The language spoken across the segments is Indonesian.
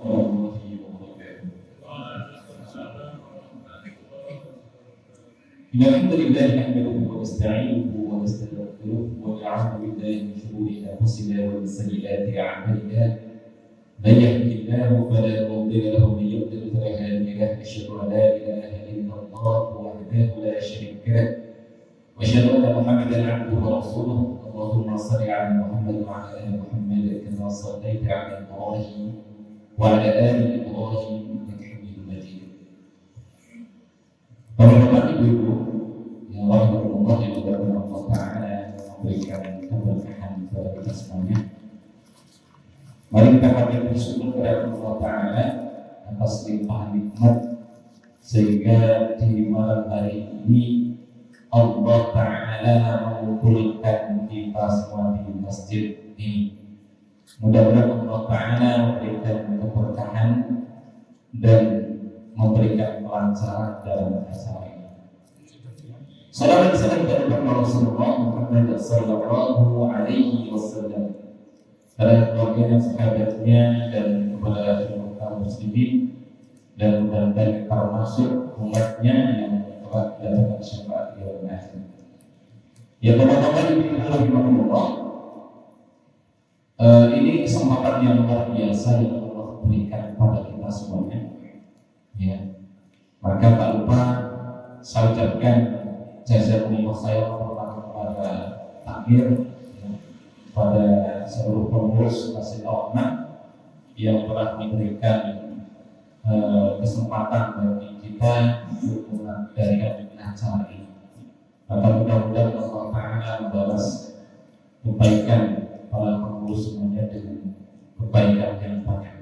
warahmatullahi wabarakatuh. Alhamdulillah nahmaduhu wa nasta'inuhu wa nastaghfiruh wa na'udzu billahi min shururi anfusina wa min sayyiati a'malina. Man yahdihillahu fala mudilla lahu wa man yudlil fala hadiya lahu. Asyhadu an la ilaha illallah wahdahu la syarika lahu wa asyhadu anna Muhammadan 'abduhu wa rasuluh. Allahumma shalli 'ala Muhammad wa 'ala ali Muhammad kama shallaita 'ala Ibrahim wa 'ala ali Ibrahim innaka Hamidum Majid. Para bapak ibu yang rahimahullah yang Allah Ta'ala memberikan keberkahan kepada kita semuanya. Mari kita panjatkan bersyukur kepada Allah Ta'ala atas limpahan nikmat sehingga di malam hari ini Allah Ta'ala mengumpulkan kita semua di masjid ini. Mudah-mudahan Allah Ta'ala memberikan keberkahan dan memberikan kelancaran dalam acara ini. Salawat dan salam kepada Rasulullah Muhammad sallallahu alaihi wasallam, kepada keluarga dan sahabatnya dan kepada seluruh kaum muslimin dan mudah-mudahan termasuk umatnya yang telah mendapatkan syafaat di yaumil akhir. Ya teman-teman rahimahullah, ini kesempatan yang luar biasa yang Allah berikan kepada kita semuanya. Ya, maka tak lupa saya ucapkan jazakumullah saya terutama kepada takmir, pada seluruh pengurus Masjid Al-Rahmah yang telah memberikan kesempatan bagi kita untuk mengadakan acara ini. Maka mudah-mudahan Allah Ta'ala membalas kebaikan para pengurus semuanya dengan kebaikan yang banyak.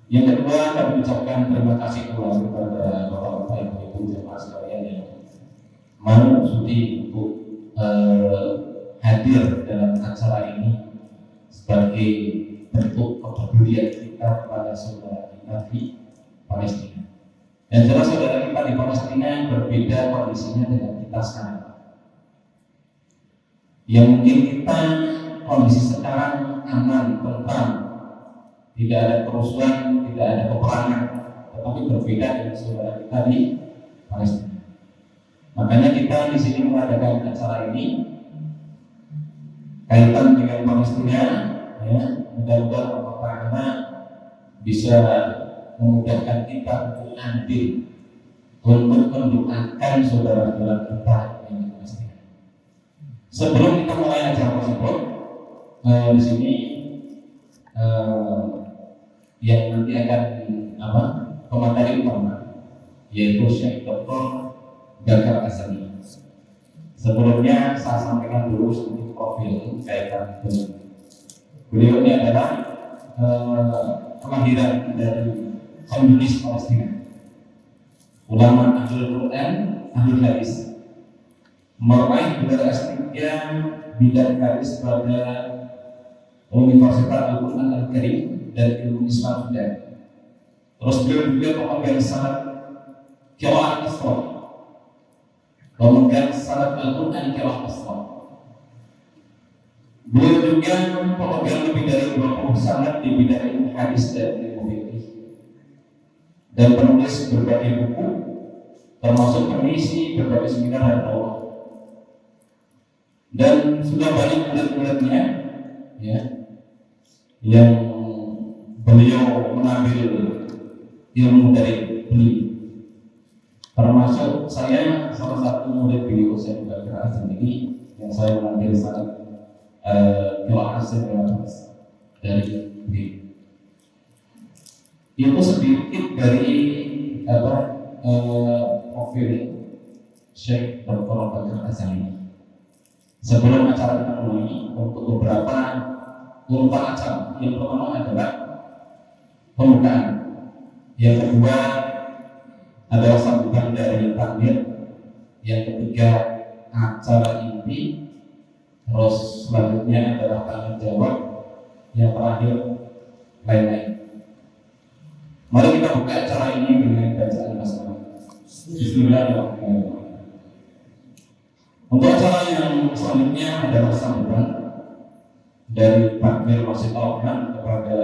Yang kedua, kami ucapkan terima kasih pula kepada bapak-bapak, ibu-ibu jemaah sekalian yang mau sudi untuk hadir dalam acara ini sebagai bentuk kepedulian kita kepada saudara kita di Palestina. Dan jelas saudara kita di Palestina berbeda kondisinya dengan kita sekarang. Yang mungkin kita kondisi sekarang aman, tentram, tidak ada kerusuhan, tidak ada peperangan, tetapi berbeda dengan saudara kita di Palestina. Makanya kita di sini mengadakan acara ini kaitan dengan Palestina, ya, mudah-mudahan Allah Ta'ala bisa memudahkan kita untuk andil untuk mendoakan saudara-saudara kita yang di Palestina. Sebelum kita mulai acara tersebut, di sini yang nanti akan komentari utama yaitu Syekh Dr. Gagar Azami. Sebelumnya saya sampaikan dulu sedikit profil kaitan dengan beliau. Ini adalah kelahiran dari komunis Palestina, ulama ahlul Quran, ahlul hadis, meraih gelar S3 bidang hadis pada Universitas Al-Quran Al-Karim dan Ilmu Islam Sudan. Terus beliau juga pemegang sanad Qiraat Asra, pemegang sanad Al-Quran Qiraat Asra. Beliau juga pemegang lebih dari 20 sanad di bidang ilmu hadis dan ilmu fikih, dan penulis berbagai buku termasuk mengisi berbagai seminar dan daurah. Dan sudah banyak murid-muridnya, ya, yang beliau mengambil ilmu dari beliau. Termasuk saya salah satu murid beliau, saya juga keras sendiri yang saya mengambil sanad dari beliau. Itu sedikit dari profil Syekh Dr. Gagar Azami. Sebelum acara kita mulai, untuk beberapa urutan acara. Yang pertama adalah pembukaan, yang kedua adalah sambutan dari takmir, yang ketiga acara inti, terus selanjutnya adalah tanya jawab, yang terakhir lain-lain. Mari kita buka acara ini dengan bacaan basmalah. Bismillahirrahmanirrahim. Untuk acara yang selanjutnya adalah sambutan dari takmir Masjid Al-Rahmah kepada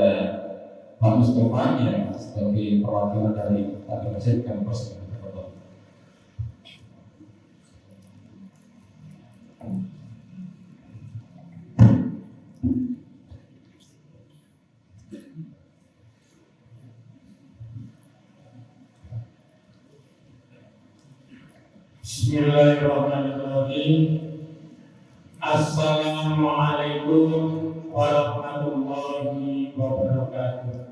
Pak Mustafa ya sebagai perwakilan dari Tabir Masjid kami persilakan. Bismillahirrahmanirrahim. Assalamualaikum warahmatullahi wabarakatuh.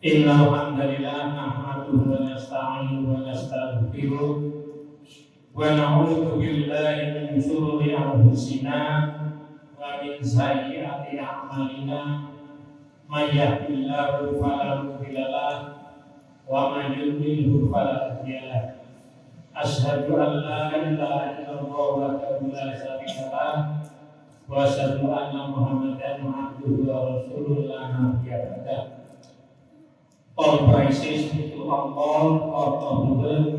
Innal hamdalillah nahmaduhu wa nasta'inuhu wa nastaghfiruh wa na'udzu billahi min shururi anfusina wa min sayyiati a'malina. May yahdihillahu fala mudilla lahu wa man yudlilhu fala hadiya lahu. Asyhadu an la ilaha illallah wahdahu la syarika lahu wa asyhadu anna Muhammadan abduhu wa rasuluhu la nabiyya ba'dahu. All praises to Allah, God of the world,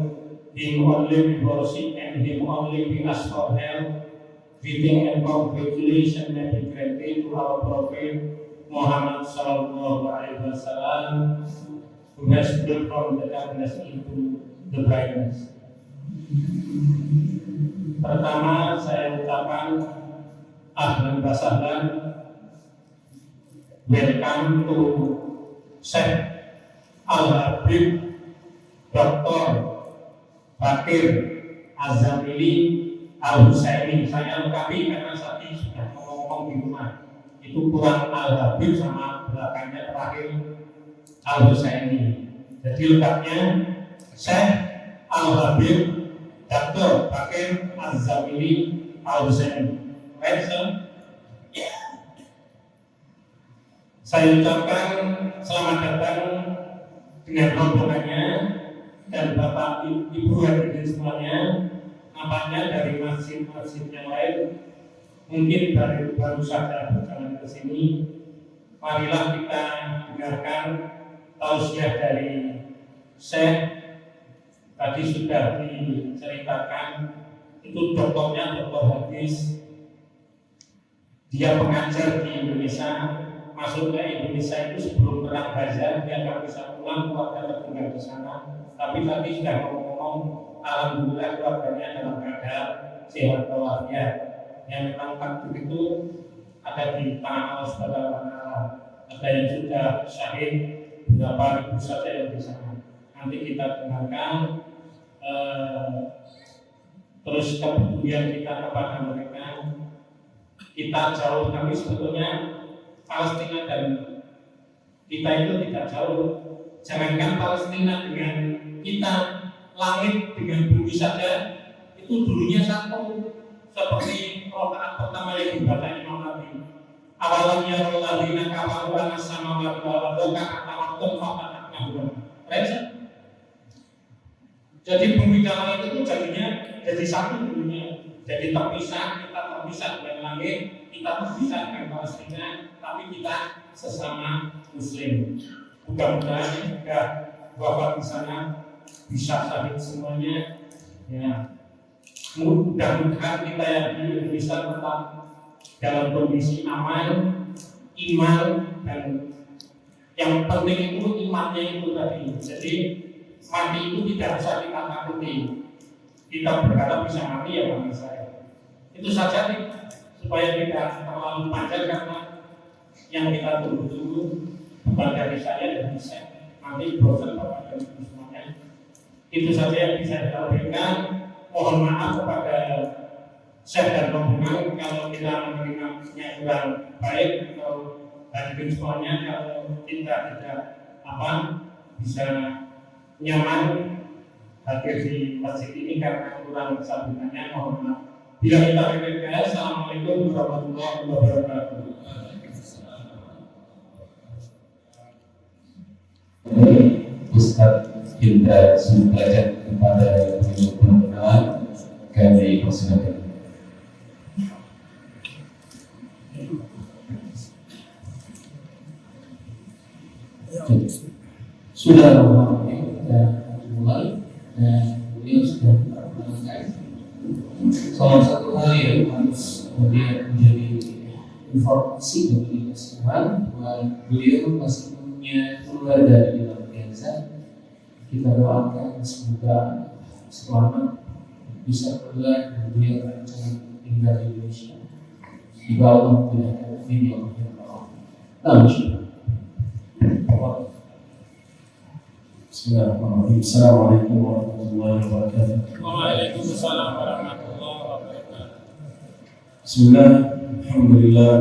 Him only we worship and Him only we ask for help. Greeting and congratulations may be granted to our Prophet Muhammad sallallahu alaihi wasallam, who has brought from the darkness into the brightness. Pertama saya ucapkan ahlan wa sahlan, welcome to Syekh Al-Habib Dr. Bakir Az-Zamili Al-Husaini. Saya lengkapi karena tadi sudah ngomong di rumah itu kurang Al-Habib sama belakangnya terakhir Al-Husaini. Jadi lengkapnya Syekh Al-Habib Dr. Bakir Az-Zamili Al-Husaini. Right, sir? Saya ucapkan selamat datang dengan rombongannya dan Bapak Ibu hadirin semuanya, nampaknya dari masjid-masjid yang lain mungkin baru saja berjalan ke sini. Marilah kita dengarkan tausiah dari Syekh. Tadi sudah diceritakan itu doktornya doktor hadis. Dia pengajar di Indonesia. Masuknya Indonesia itu sebelum perang Gaza, dia nggak bisa pulang, keluarga tinggal di sana. Tapi tadi sudah ngomong, alhamdulillah keluarganya dalam keadaan sehat walafiat. Yang memang waktu itu ada di tangan Allah Subhanahu wa Ta'ala. Ada yang sudah syahid, beberapa ribu saja yang di sana. Nanti kita dengarkan. Terus kepedulian kita kepada mereka. Kita jauh, tapi sebetulnya Palestina dan kita itu tidak jauh. Jangankan Palestina dengan kita, langit dengan bumi saja itu dulunya satu. Seperti rakaat pertama yang dibaca Imam Nawawi. Awalnya alladzina kafaru anna samawati wal arda kanat fafatahnahu. Jadi bumi dan langit itu jadinya jadi satu dulunya. Jadi terpisah, kita terpisah dengan langit, kita terpisah dengan Palestina, tapi kita sesama Muslim. Mudah-mudahan juga Bapak di sana bisa syahid semuanya. Ya, mudah-mudahan kita yang di Indonesia tetap dalam kondisi aman, iman, dan yang penting itu imannya itu tadi. Jadi mati itu tidak bisa kita takuti. Kita berkata bisa mati ya bagi saya. Itu saja supaya tidak terlalu panjang karena yang kita tunggu-tunggu bukan dari saya dan saya. Nanti bosan Bapak dan Ibu semuanya. Itu saja yang bisa saya berikan. Mohon maaf kepada saya dan rombongan kalau kita menerimanya kurang baik atau hadirin semuanya kalau kita tidak bisa nyaman hadir di masjid ini karena kurang sambutannya, mohon maaf. Bila kita berkata, Assalamualaikum warahmatullahi wabarakatuh. Ustaz kita sudah kepada beliau perkenalan, kami persilakan. Sudah mulai dan beliau sudah mengatakan salah satu hal yang harus kemudian menjadi informasi bagi kita semua bahwa beliau masih punya keluarga di dalam Gaza. Kita doakan semoga selamat bisa keluar dan beliau rencana tinggal di Indonesia di bawah pilihan ini Allah yang Allah. Bismillahirrahmanirrahim. Assalamualaikum warahmatullahi wabarakatuh. Waalaikumsalam warahmatullahi wabarakatuh. Bismillah, alhamdulillah,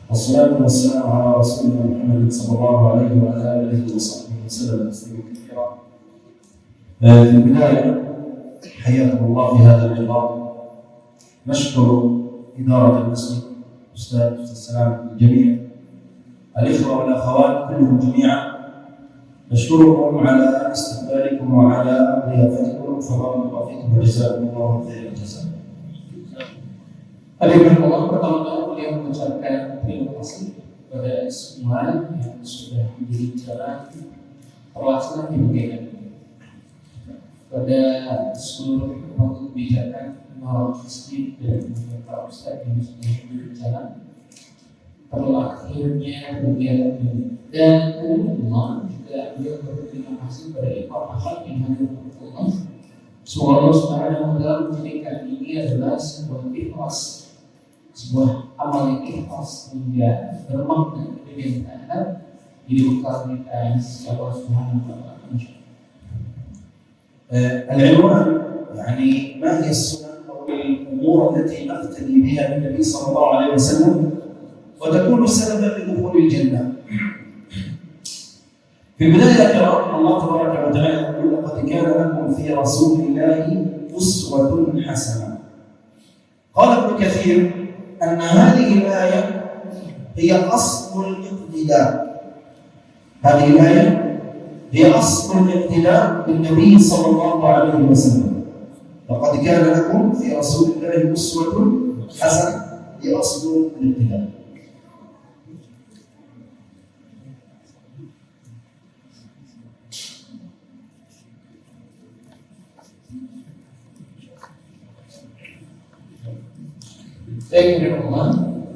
wassalatu wassalamu ala rasulina Muhammad sallallahu alaihi wa alihi wa sahbihi wasallam tasliman katsira. في البداية حياكم الله في هذا اللقاء. نشكر إدارة المسجد أستاذ السلام الجميع، الإخوة والأخوات كلهم جميعا، نشكركم على استقبالكم وعلى ضيافتكم، فبارك الله فيكم وجزاكم الله خير الجزاء. Alhamdulillah, pertama-tama beliau mengucapkan terima kasih kepada semua yang sudah menjadi jalan perlaksana di bagian ini, kepada seluruh pemangku kebijakan Imam Masjid dan para ustaz yang sudah menjadi jalan terlaksana kegiatan ini. Dan kedua juga beliau berterima kasih kepada Imam Ahmad yang hadir bertemu. Semoga Allah Subhanahu wa taala menjadikan ini adalah sebuah ikhlas, sebuah amal yang ikhlas hingga bermakna di dunia akhirat, jadi bekal kita Allah Subhanahu wa taala. العنوان يعني ما هي السنن او الامور التي نقتدي بها بالنبي صلى الله عليه وسلم وتكون سببا لدخول الجنه. في البدايه يا كرام، الله تبارك وتعالى يقول: لقد كان لكم في رسول الله اسوه حسنه. قال ابن كثير أن هذه الآية هي أصل الاقتداء. هذه الآية هي أصل الاقتداء بالنبي صلى الله عليه وسلم. لقد كان لكم في رسول الله أسوة حسنة، هي أصل الاقتداء.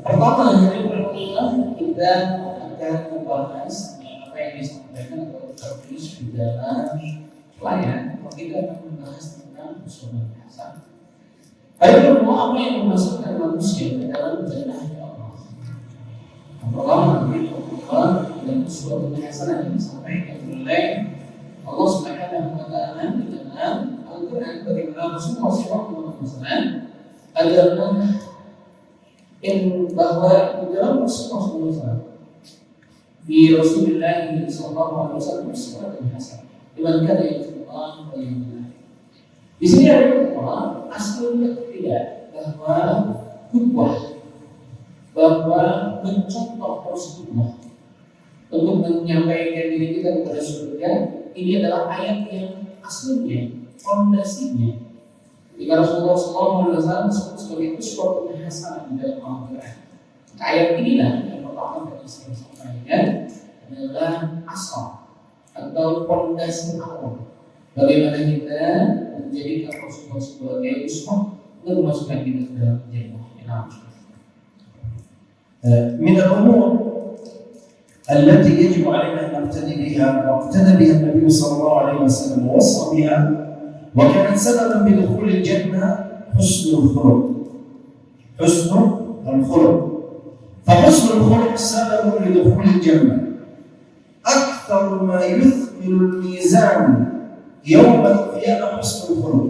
Pertama kita akan membahas apa yang disampaikan atau tertulis di dalam layar. Kita akan membahas tentang usul hasan. Ayo, apa yang memasukkan manusia ke dalam jannahnya Allah? Pertama, Allah dan usul hasan yang disampaikan oleh Allah Subhanahu wa taala di dalam Al-Qur'an. Bagaimana Rasulullah SAW adalah bahwa di dalam Rasulullah SAW di Rasulullah SAW sesuatu hasan dibandingkan dengan Allah yang di sini ada bahwa asalnya tidak bahwa khutbah, bahwa mencontoh Rasulullah untuk menyampaikan diri kita kepada surga, ini adalah ayat yang aslinya, fondasinya. Jika Rasulullah SAW disebut sebagai uswatun hasanah di dalam Al-Quran, ayat inilah yang pertama dari saya sampaikan adalah asal atau fondasi awal. Bagaimana kita menjadikan Rasulullah sebagai uswah untuk memasukkan kita ke dalam jannah. من الأمور التي يجب علينا أن نقتدي بها واقتدى بها النبي صلى الله عليه وسلم ووصى بها وكانت سببا بدخول الجنة حسن الخلق. حسن الخلق، فحسن الخلق سبب لدخول الجنة. أكثر ما يثقل الميزان يوم القيامة حسن الخلق.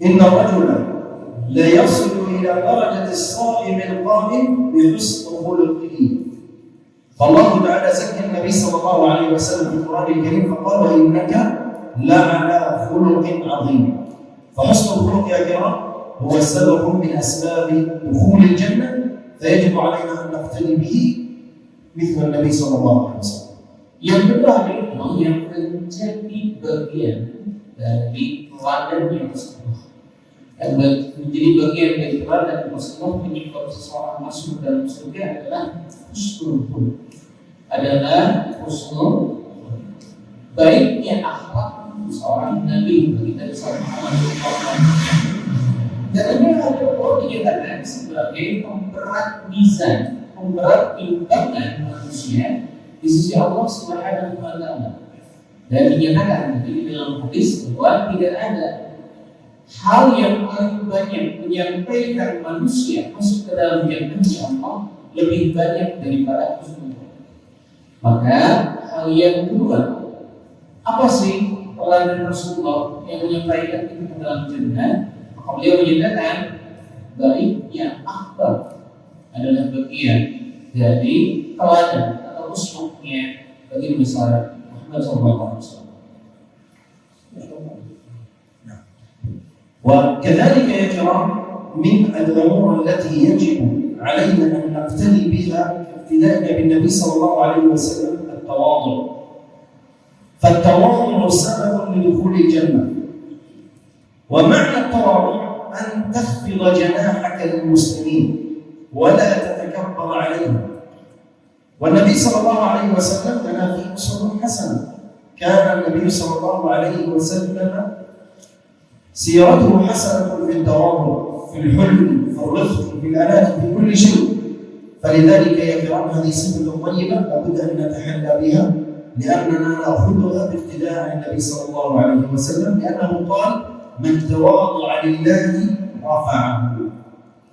إن الرجل لا يصل إلى درجة الصائم القائم بحسن خلقه. فالله تعالى زكى النبي صلى الله عليه وسلم في القرآن الكريم فقال: إنك لعلى خلق عظيم. فحسن الخلق يا كرام هو سبب من أسباب دخول الجنة، فيجب علينا أن نقتدي به مثل النبي صلى الله عليه وسلم. Yang kedua adalah yang menjadi bagian dari teladan Rasulullah. Yang menjadi bagian dari teladan Rasulullah penyebab seseorang masuk dalam surga adalah husnul khuluq. Adalah husnul baiknya akhlak seorang Nabi kita Muhammad. Dan ini adalah dikatakan sebagai pemberat mizan, pemberat timbangan manusia di sisi Allah Subhanahu wa Ta'ala. Dan dinyatakan di dalam hadis bahwa tidak ada hal yang paling banyak menyampaikan manusia masuk ke dalam jannah Allah lebih banyak daripada husnul. Maka hal yang kedua, apa sih teladan Rasulullah yang menyampaikan itu ke dalam jannah? Maka beliau menyatakan baiknya akbar adalah bagian dari teladan atau uslubnya bagi besar Muhammad SAW. وكذلك يا كرام من الأمور التي يجب علينا أن نقتدي بها اقتداءنا بالنبي صلى الله عليه وسلم التواضع. فالتواضع سبب لدخول الجنة. ومعنى التواضع أن تخفض جناحك للمسلمين ولا تتكبر عليهم. والنبي صلى الله عليه وسلم لنا فيه أسوة حسنة. كان النبي صلى الله عليه وسلم سيرته حسنة في التواضع، في الحلم، في الرفق، في الأناة، في كل شيء. فلذلك يا كرام هذه صفة طيبة لابد أن نتحلى بها، لأننا نأخذها باقتداء النبي صلى الله عليه وسلم، لأنه قال: من تواضع لله رفعه.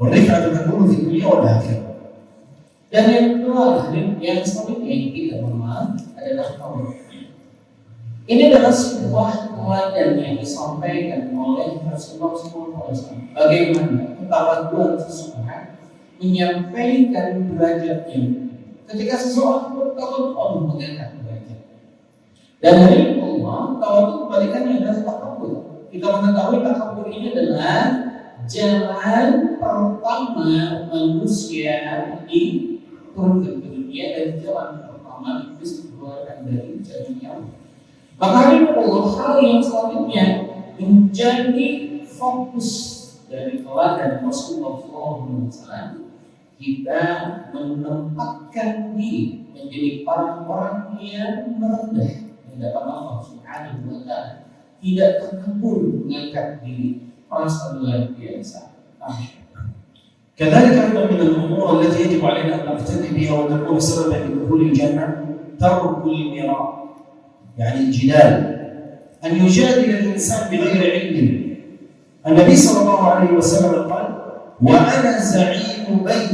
والرفعة تكون في الدنيا والآخرة. Dan yang kedua, yang selanjutnya yang kita hormat adalah tawadu. Ini adalah sebuah teladan yang disampaikan oleh Rasulullah SAW. Bagaimana ketawaduan seseorang menyampaikan derajatnya. Ketika seseorang bertawadu, Allah mengangkat derajat. Dan dari Allah, tawadu kebalikannya adalah takabur. Kita mengetahui takabur ini adalah jalan pertama manusia diturunkan ke dunia dan jalan pertama iblis dikeluarkan dari jannahnya Allah. Maka ini adalah hal yang selanjutnya menjadi fokus dari teladan Rasulullah SAW. Kita menempatkan diri menjadi orang-orang yang merendah di hadapan Allah Subhanahu wa Ta'ala, tidak terkabur mengangkat diri, merasa luar biasa. كذلك أيضا من الأمور التي يجب علينا أن نقتدي بها وتكون سببا لدخول الجنة ترك المراء، يعني الجدال، أن يجادل الإنسان بغير علم. النبي صلى الله عليه وسلم قال: وأنا زعيم بيت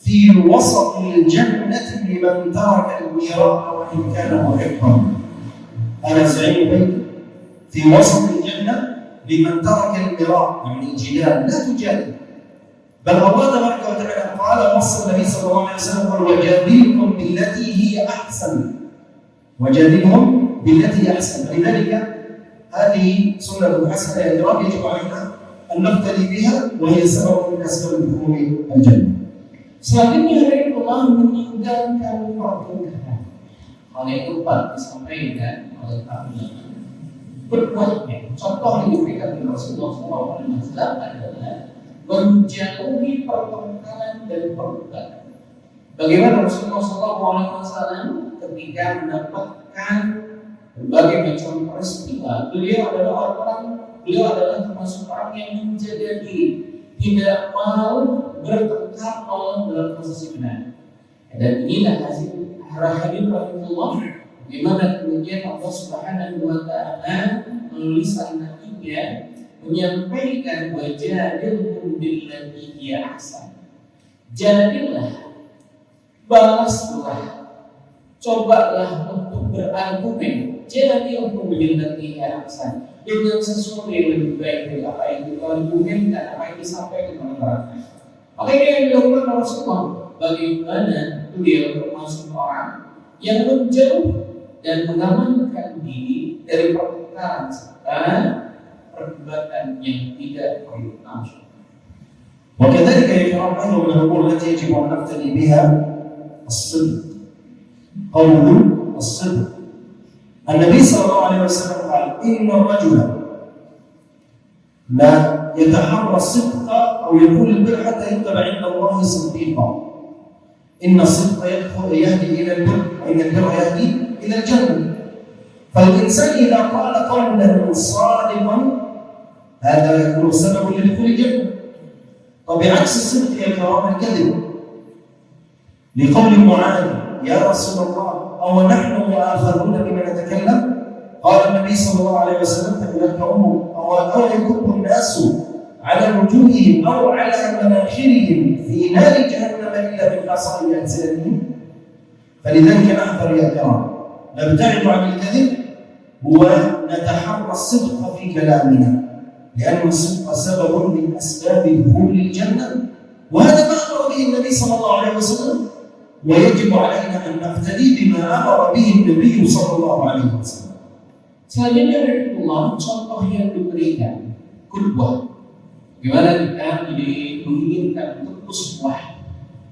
في وسط الجنة لمن ترك المراء وإن كان محقا. أنا زعيم بيت في وسط الجنة لمن ترك المراء، يعني الجدال، لا تجادل. بل الله تبارك وتعالى قال وصى النبي صلى الله عليه وسلم: وجادلهم بالتي هي أحسن. وجادلهم بالتي أحسن. لذلك هذه سنة حسنة يا كرام يجب علينا أن نقتدي بها، وهي سبب من أسباب دخول الجنة. Selanjutnya dari Allah meninggalkan perbudakan. Hal yang keempat disampaikan oleh ulama. Berbuatnya. Contoh yang diberikan oleh Rasulullah SAW adalah menjauhi pertengkaran dan perbudakan. Bagaimana Rasulullah SAW ketika mendapatkan berbagai macam peristiwa, beliau adalah termasuk orang yang menjaga diri, tidak mau bertengkar dalam posisi benar. Dan inilah hasil hadirin rahimahullah, bagaimana kemudian Allah Subhanahu wa Ta'ala melalui lisan nabinya menyampaikan wajadilhum billati hiya ahsan. Jadilah, balaslah, cobalah untuk berargumen. Jadilhum billati hiya ahsan, dengan sesuatu yang lebih baik dari apa yang diargumenkan, apa yang disampaikan oleh mereka. Maka ini yang dilakukan oleh Rasulullah. Bagaimana beliau termasuk orang yang menjauh dan mengamankan diri dari pertengkaran serta perbuatan yang tidak perlu nafsu. وكذلك يا كرام أيضا من الأمور التي يجب أن نقتدي بها الصدق. قول الصدق. النبي صلى الله عليه وسلم قال: إن الرجل لا يتحرى الصدق أو يقول البر حتى يكتب عند الله صديقا. إن الصدق يهدي إلى البر، وإن البر يهدي إلى الجنة. فالإنسان إذا قال قولا صادقا هذا يكون سبب لدخول الجنة. وبعكس الصدق يا كرام الكذب، لقول معاذ يا رسول الله أو نحن مؤاخذون بما نتكلم؟ قال النبي صلى الله عليه وسلم فإنك أو يكب الناس على وجوههم أو على مناخرهم في نار جهنم إلا من حصائد ألسنتهم. فلذلك نحذر يا كرام، نبتعد عن الكذب ونتحرى الصدق في كلامنا، لأن الصدق سبب من أسباب دخول الجنة، وهذا ما أمر به النبي صلى الله عليه وسلم، ويجب علينا أن نقتدي بما أمر به النبي صلى الله عليه وسلم. Selanjutnya dari Allah, contoh yang diberikan kurban. Bagaimana kita menginginkan untuk uswah,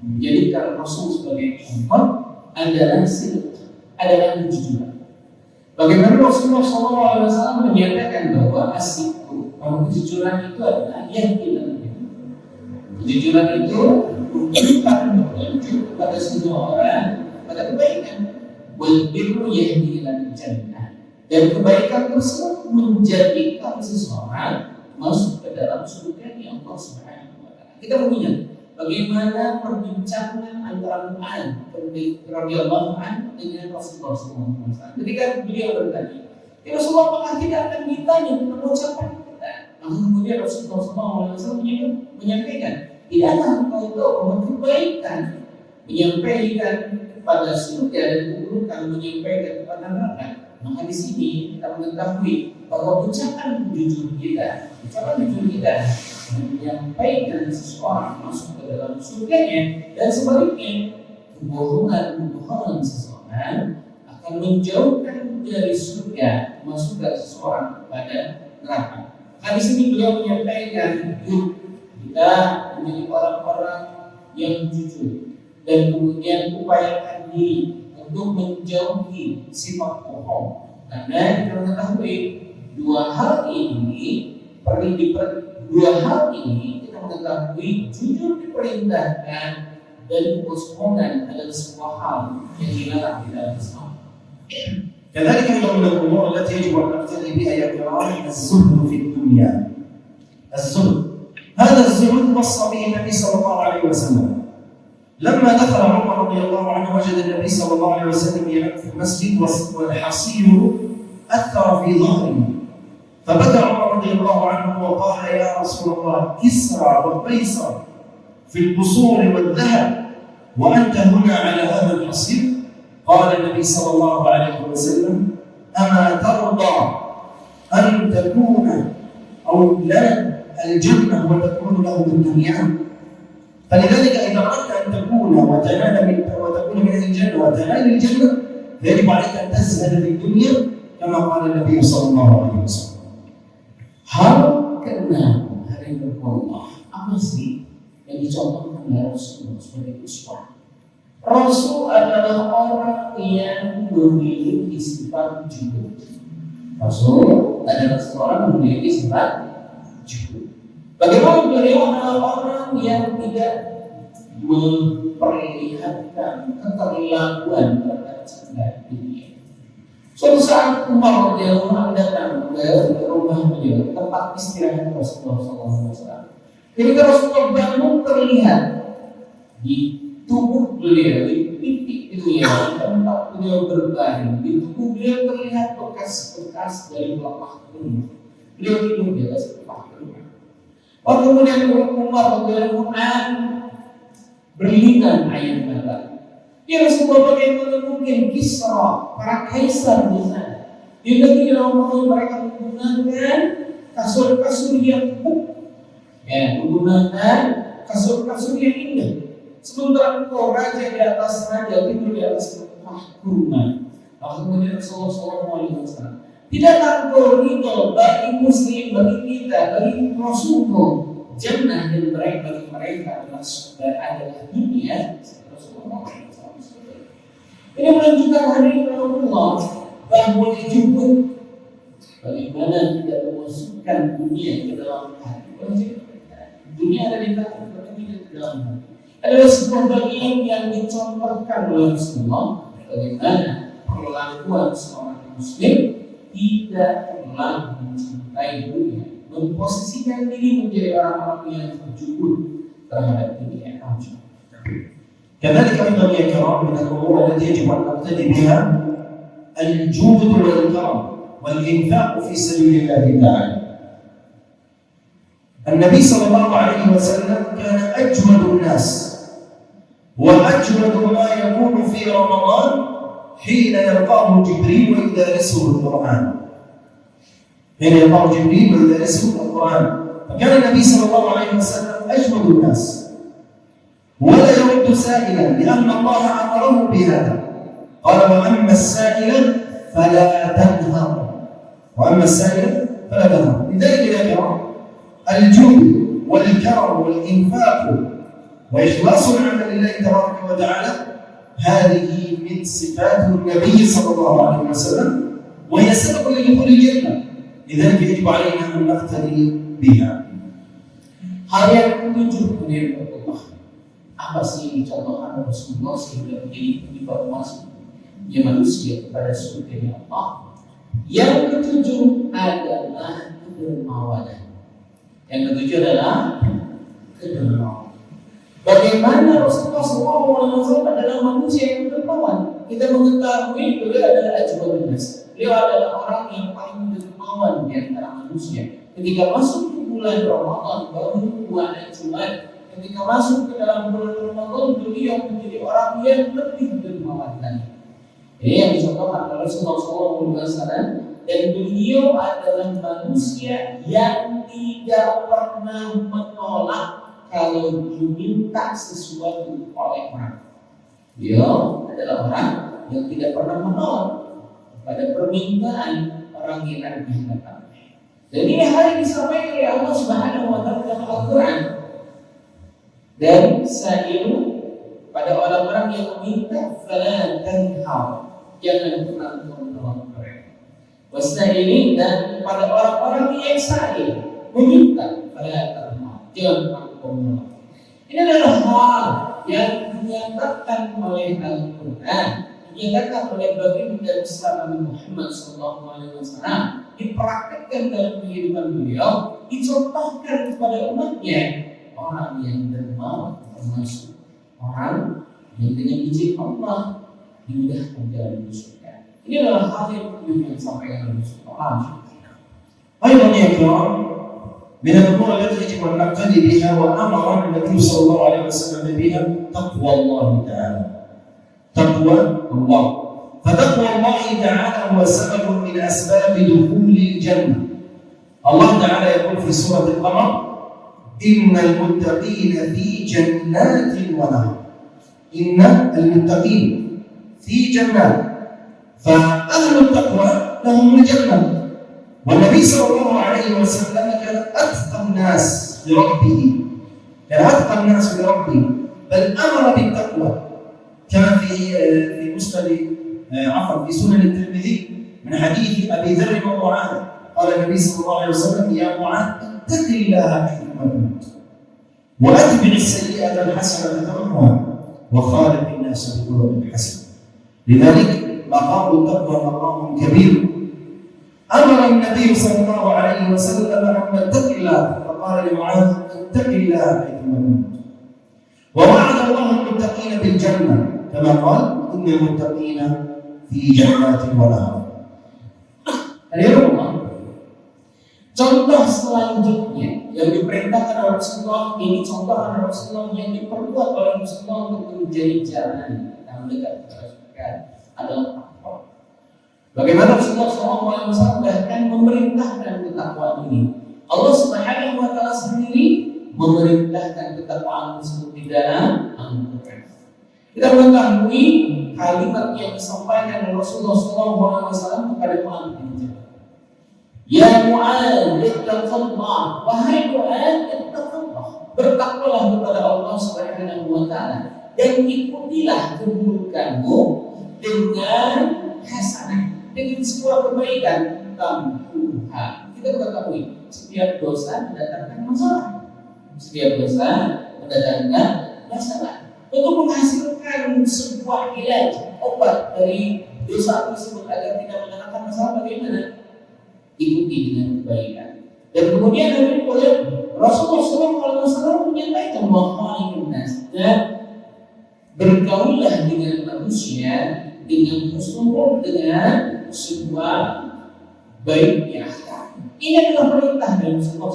menjadikan Rasul sebagai contoh adalah sidq, adalah kejujuran. Bagaimana Rasulullah SAW menyatakan bahwa asyikku, bahwa kejujuran itu adalah yang kita lakukan. Kejujuran itu menunjukkan petunjuk kepada semua orang pada kebaikan. Wal birru yahdi ilal jannah. Dan kebaikan tersebut menjadikan seseorang masuk ke dalam surga yang Allah Subhanahu wa taala. Kita mengingat bagaimana perbincangan antara Mu'adz radhiyallahu anhu dengan Rasulullah SAW. Ketika beliau bertanya, "Ya Rasulullah, apakah kita akan ditanya tentang ucapan kita?" Maka kemudian Rasulullah SAW menyampaikan, "Tidaklah engkau tahu bahwa kebaikan menyampaikan kepada surga dan keburukan menyampaikan kepada neraka?" Maka di sini kita mengetahui bahwa ucapan jujur kita menyampaikan seseorang masuk ke dalam surganya, dan sebaliknya kebohongan seseorang akan menjauhkan dari surga, masuk ke seseorang kepada neraka. Nah, di sini beliau menyampaikan yuk kita menjadi orang-orang yang jujur dan kemudian upayakan diri untuk menjauhi sifat bohong, karena kita mengetahui dua hal ini kita mengetahui jujur diperintahkan dan kebohongan adalah sebuah hal yang dilarang di dalam Islam. كذلك أيضا من الأمور التي يجب أن نقتدي بها يا كرام الزهد في الدنيا. الزهد، هذا الزهد وصى به النبي صلى الله عليه وسلم. لما دخل عمر رضي الله عنه وجد النبي صلى الله عليه وسلم ينام في المسجد والحصير أثر في ظهره، فبكى عمر رضي الله عنه وقال يا رسول الله كسرى وقيصر في القصور والذهب وأنت هنا على هذا الحصير؟ قال النبي صلى الله عليه وسلم أما ترضى أن تكون أو لا الجنة وتكون له بالدنيا؟ فلذلك إذا أردت أن تكون وتكون من الجنة وتنال الجنة يجب عليك أن تزهد في الدنيا كما قال النبي صلى الله عليه وسلم. Hal keenam, hari berkuah, apa sih yang dicontohkan oleh Rasulullah sebagai uswah? Rasul adalah orang yang memiliki sifat jujur. Rasul adalah seorang memiliki sifat jujur. Bagaimana beliau adalah orang yang tidak memperlihatkan keterlaluan terhadap dunia. Suatu saat Umar radhiyallahu anhu datang ke rumah beliau, tempat istirahat Rasulullah SAW. Ketika Rasulullah bangun, terlihat di tubuh beliau, di pipi beliau, tempat beliau berbaring, di tubuh beliau terlihat bekas-bekas dari pelepah rumah. Beliau tidur di atas pelepah rumah. Kemudian Umar radhiyallahu anhu berlinang air mata. Ya Rasulullah, bagaimana mungkin Kisra, para kaisar di sana, di negeri Romawi mereka menggunakan kasur-kasur yang empuk, menggunakan kasur-kasur yang indah. Sementara engkau raja di atas raja, tidur di atas kurma. Maka kemudian Rasulullah SAW, tidakkah engkau ridho bagi muslim, bagi kita, bagi Rasulullah, jannah dan bagi mereka adalah dunia? Rasulullah SAW. Ini menunjukkan hari Rasulullah bahwa dijemput bagaimana tidak memasukkan dunia ke dalam hati. Dunia ada di dalam hati. Adalah sebuah bagian yang dicontohkan oleh Rasulullah bagaimana perlakuan seorang muslim tidak pernah mencintai dunia, memposisikan diri menjadi orang-orang yang bersyukur terhadap dunia. كذلك أيضا يا كرام من الأمور التي يجب أن نقتدي بها الجود والكرم والإنفاق في سبيل الله تعالى. النبي صلى الله عليه وسلم كان أجود الناس وأجود ما يكون في رمضان حين يلقاه جبريل ويدارسه القرآن. حين يلقاه جبريل ويدارسه القرآن، فكان النبي صلى الله عليه وسلم أجود الناس ولا يرد سائلا لأن الله أمره بهذا. قال: وأما السائل فلا تنهر. وأما السائل فلا تنهر. لذلك يا كرام الجود والكرم والإنفاق وإخلاص العمل لله تبارك وتعالى هذه من صفات النبي صلى الله عليه وسلم وهي سبب لدخول الجنة. لذلك يجب علينا أن نقتدي بها. Hal yang ketujuh dari Allah, apa sih yang dicontohkan Rasulullah sehingga menjadi penyebab masuknya manusia kepada surga Allah? Yang ketujuh adalah kedermawanan. Yang ketujuh adalah kedermawanan. Bagaimana Rasulullah SAW adalah manusia yang dermawan? Kita mengetahui beliau adalah ajwabun nas. Beliau adalah orang yang paling dermawan di antara manusia. Ketika masuk ke bulan Ramadan, baru bulan Jumat, ketika masuk ke dalam bulan Ramadan, beliau menjadi orang yang lebih dermawan lagi. Ini yang dicontohkan oleh Rasulullah SAW. Dan beliau adalah manusia yang tidak pernah menolak kalau diminta sesuatu oleh orang. Beliau adalah orang yang tidak pernah menolak pada permintaan orang yang datang. Dan ini hal yang disampaikan oleh Allah Subhanahu wa Ta'ala dalam Al-Quran. Dan sa'ilu pada orang-orang yang meminta, fala tanhar, jangan pernah menolak mereka. Wasta'ili, dan pada orang-orang yang sa'il meminta, fala tanhar, jangan pernah menolak. Ini adalah hal yang dinyatakan oleh Al-Quran, dinyatakan oleh baginda besar Nabi Muhammad SAW, dipraktikkan dalam kehidupan beliau, dicontohkan kepada umatnya. Orang yang dermawan termasuk orang yang dengan izin Allah dimudahkan dalam surga. Ini adalah hal yang disampaikan oleh Rasulullah. أيضا يا كرام من الأمور التي يجب أن نقتدي بها وأمر النبي صلى الله عليه وسلم بها تقوى الله تعالى. تقوى الله، فتقوى الله تعالى هو سبب من أسباب دخول الجنة. الله تعالى يقول في سورة القمر: إن المتقين في جنات ونهر. إن المتقين في جنات، فأهل التقوى لهم الجنة. والنبي صلى الله عليه وسلم كان أتقى الناس لربه، كان أتقى الناس لربه، بل أمر بالتقوى كما في مسند في سنن الترمذي من حديث أبي ذر ومعاذ قال النبي صلى الله عليه وسلم: يا معاذ اتق الله حيثما كنت وأتبع السيئة الحسنة تمحها وخالق الناس بخلق حسن. لذلك مقام التقوى مقام كبير. أمر النبي صلى الله عليه وسلم أن نتق الله، فقال لمعاذ: اتق الله حيثما كنت. ووعد الله المتقين بالجنة كما قال: إن المتقين في جنات ونهر. Contoh selanjutnya yang diperintahkan oleh Rasulullah, ini contoh oleh Rasulullah yang diperbuat oleh Rasulullah untuk menjadi jalan yang mendekat kepada surga adalah takwa. Bagaimana Rasulullah SAW bahkan memerintahkan ketakwaan ini. Allah Subhanahu wa Ta'ala sendiri memerintahkan ketakwaan tersebut di dalam Al-Quran. Kita mengetahui kalimat yang disampaikan oleh Rasulullah SAW kepada Mu'adz bin Jabal. Ya Mu'adz, ittaqillah, wahai Mu'adz, ittaqillah, bertakwalah kepada Allah Subhanahu wa Ta'ala dan ikutilah keburukanmu dengan hasanah, dengan sebuah kebaikan. Tampuha. Kita mengetahui setiap dosa mendatangkan masalah. Setiap dosa mendatangkan masalah. Untuk menghasilkan sebuah ilaj, obat dari dosa tersebut agar tidak mendatangkan masalah, bagaimana? Ikuti dengan kebaikan. Dan kemudian Rasulullah SAW menyampaikan bahwa dan bergaulah dengan manusia dengan husnul dengan sebuah baiknya. Ini adalah perintah dari Rasulullah